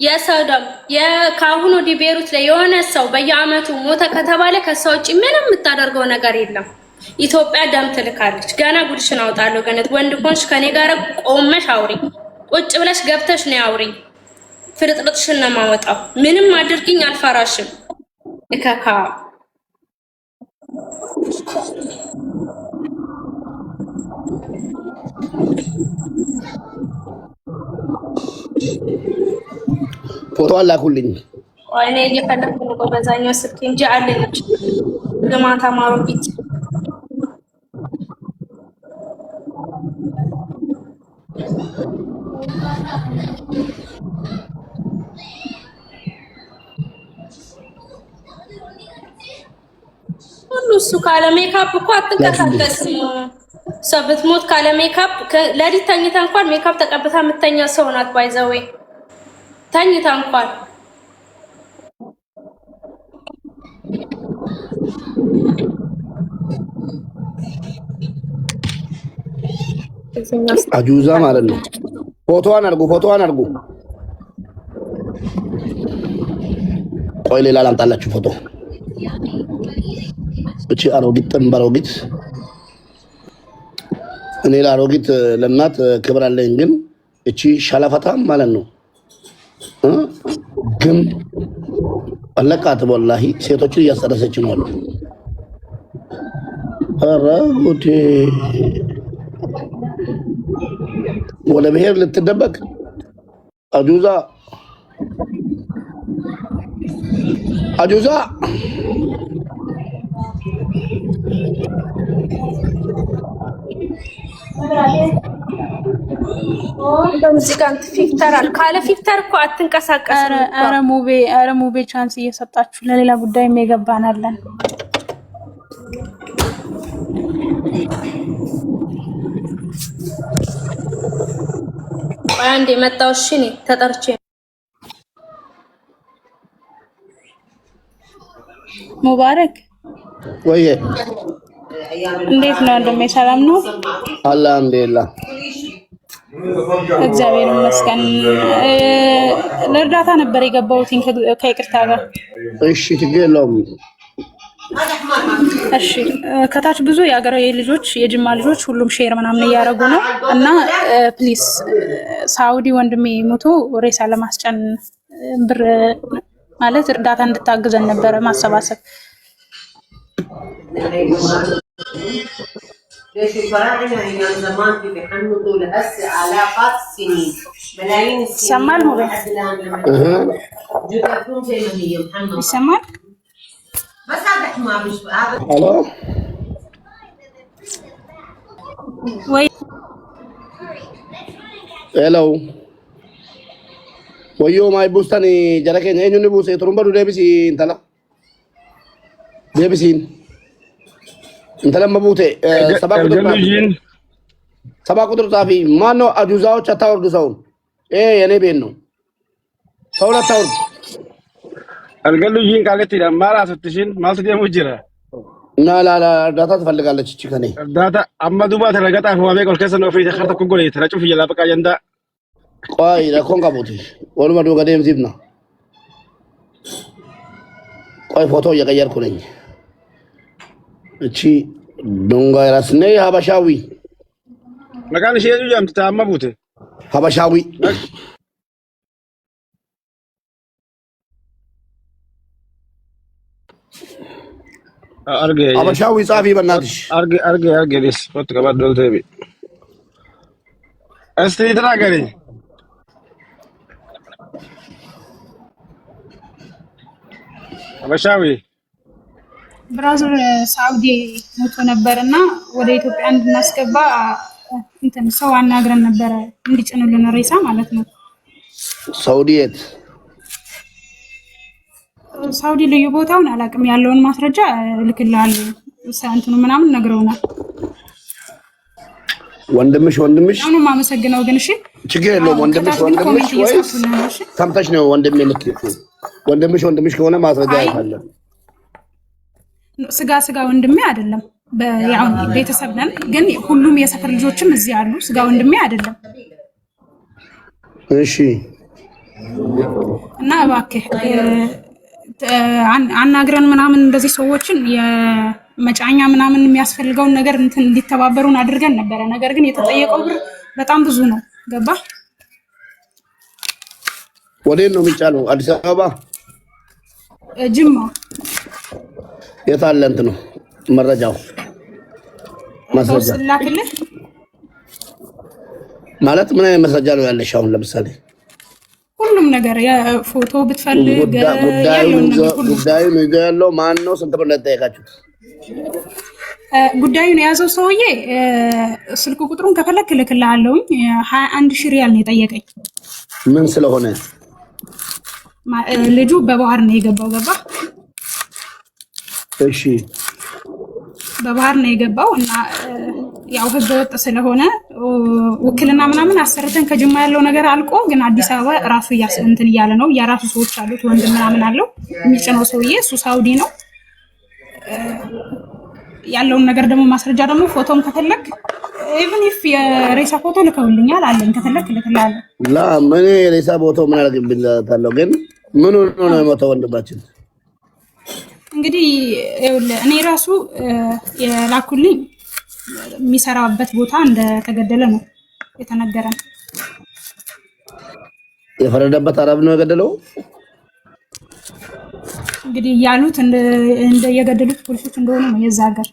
የሰደም የካሁኑ ዲቤሩት ላይ የሆነ ሰው በየአመቱ ሞተ ከተባለ ከሰው ውጪ ምንም የምታደርገው ነገር የለም። ኢትዮጵያ ደም ትልካለች። ገና ጉድሽን አውጣለሁ። ገነት ወንድ ኮንሽ ከኔ ጋር ቆመሽ አውሪ። ቁጭ ብለሽ ገብተሽ ነው አውሪ። ፍርጥርጥሽን ነው የማወጣው። ምንም አድርጊኝ አልፈራሽም። እከካ ፎቶ አላኩልኝ። እኔ እየፈለኩ ነው በዛኛው ስልክ እንጂ አለኝ ለማታ ማሮጊት ሁሉ እሱ ካለ ሜካፕ እኮ አትንቀሳቀስም። ሰው ብትሞት ካለ ሜካፕ ለሊት ተኝታ እንኳን ሜካፕ ተቀብታ የምተኛ ሰው ናት። ባይዘዌ ተኝታ እንኳን አጁዛ ማለት ነው። ፎቶዋን አድርጉ። ቆይ ሌላ ላምጣላችሁ ፎቶ። እቺ አሮጊት ጠንበሮጊት እኔ ለአሮጊት ለእናት ክብር አለኝ፣ ግን እቺ ሸለፈታም ማለት ነው። ግን አለቃት ወላሂ ሴቶችን እያሰረሰች ነው አሉ። ኧረ ጉዴ! ወደ ብሔር ልትደበቅ አጁዛ ሙዚቃን ፊልተር ካለ ፊልተር እኮ አትንቀሳቀስም። ኧረ ሙቤ ቻንስ እየሰጣችሁ ለሌላ ጉዳይም የገባናለን። አንዴ መጣው። እሺ እኔ ተጠርቼ ሙባረክ ወይዬ እንዴት ነው? እንደሜ ሰላም ነው? አልሐምዱሊላህ እግዚአብሔር ይመስገን። ለእርዳታ ነበር የገባሁት ከይቅርታ ጋር። እሺ ችግር የለውም። እሺ ከታች ብዙ የአገሬ ልጆች የጅማ ልጆች ሁሉም ሼር ምናምን እያደረጉ ነው እና ፕሊስ ሳውዲ ወንድሜ ሞቶ ሬሳ ለማስጫን ብር ማለት እርዳታ እንድታግዘን ነበረ ማሰባሰብ። ليش الفراعنة أيام زمان في بيحنطوا لهسه آلافات السنين ملايين السنين. سمال هو جثثهم زي ما هي محنطة. سمال؟ بس هذا حمار مش هذا. الو. وي. hello. ويو ما يبوستني جركين أي نوني بوسي ترومبا ديبسين تلا. ديبسين. انت لما بوتي سبا قدر صافي ما نو اجوزاو چتاور دسون ايه يعني بينو ثوره ثور القلوجين قالت لي ما راستشين ما تدي مجرا لا داتا تفلقالچ እቺ ከኔ ዳታ አማዱባ ተረጋጣ ፈዋቤ ቆልከሰ ነው ፍሪ ተخرተ ኮጎሌ ተራጩ ፍየላ በቃ የንዳ ቆይ ለኮንጋ ቦቲ ወልማ ዶ ገደም ዚብና ቆይ ፎቶ እየቀየርኩ ነኝ። እቺ ዶንጋይ ራስ ነይ ሀበሻዊ መካን ሸዩ ጃም ተታመቡት ሀበሻዊ አርገ ሀበሻዊ ጻፊ በእናትሽ አርገ ዲስ ወጥ ከባድ ዶልቴቢ እስቲ ተናገሪ ሀበሻዊ ብራዘር ሳውዲ ሞቶ ነበርና ወደ ኢትዮጵያ እንድናስገባ እንትን ሰው አናግረን ነበረ እንዲጭኑልን ሬሳ ማለት ነው። ሳውዲ የት? ሳውዲ ልዩ ቦታውን አላውቅም። ያለውን ማስረጃ እልክልሃለሁ። እንትኑ ምናምን ነግረውናል። ወንድምሽ አሁን ማመሰግነው ግን እሺ ችግር የለውም። ወንድምሽ ወይስ ሰምተሽ ነው? ወንድሜ ልክ ወንድምሽ ከሆነ ማስረጃ ያለ ስጋ ወንድሜ አይደለም። ያው ቤተሰብ ነን፣ ግን ሁሉም የሰፈር ልጆችም እዚህ አሉ። ስጋ ወንድሜ አይደለም። እሺ እና እባክህ አናግረን ምናምን እንደዚህ ሰዎችን የመጫኛ ምናምን የሚያስፈልገውን ነገር እንትን እንዲተባበሩን አድርገን ነበረ። ነገር ግን የተጠየቀው ብር በጣም ብዙ ነው። ገባ? ወዴት ነው የሚጫለው? አዲስ አበባ፣ ጅማ። የት አለ እንትን ነው መረጃው ማስረጃ ስላክልህ ማለት ምን አይነት መረጃ ነው ያለሽ? አሁን ለምሳሌ ሁሉም ነገር የፎቶ ብትፈልግ ጉዳዩን ይዞ ያለው ማን ነው? ስንት ብር እንደጠየቃችሁት? ጉዳዩን የያዘው ሰውዬ ስልክ ቁጥሩን ከፈለክ እልክልሃለሁ። 21,000 ሪያል ነው የጠየቀኝ። ምን ስለሆነ? ልጁ በባህር ነው የገባው። ገባ? እሺ፣ በባህር ነው የገባው እና ያው ህገ ወጥ ስለሆነ ውክልና ምናምን አሰርተን ከጅማ ያለው ነገር አልቆ ግን አዲስ አበባ ራሱ እንትን እያለ ነው። የራሱ ሰዎች አሉት፣ ወንድ ምናምን አለው የሚጭነው ሰውዬ። እሱ ሳውዲ ነው ያለውን ነገር ደግሞ ማስረጃ ደግሞ ፎቶም ከፈለክ ኢቭን ኢፍ የሬሳ ፎቶ ልከውልኛል አለኝ። ከፈለክ ልክላለሁ። ላ ምን የሬሳ ፎቶ ምን አደርግብኛለሁ? ግን ምን ነው የሞተው ወንድማችን? እንግዲህ እኔ ራሱ የላኩልኝ የሚሰራበት ቦታ እንደተገደለ ነው የተነገረን። የፈረደበት አረብ ነው የገደለው። እንግዲህ ያሉት እንደ የገደሉት ፖሊሶች እንደሆነ ነው የዛ ሀገር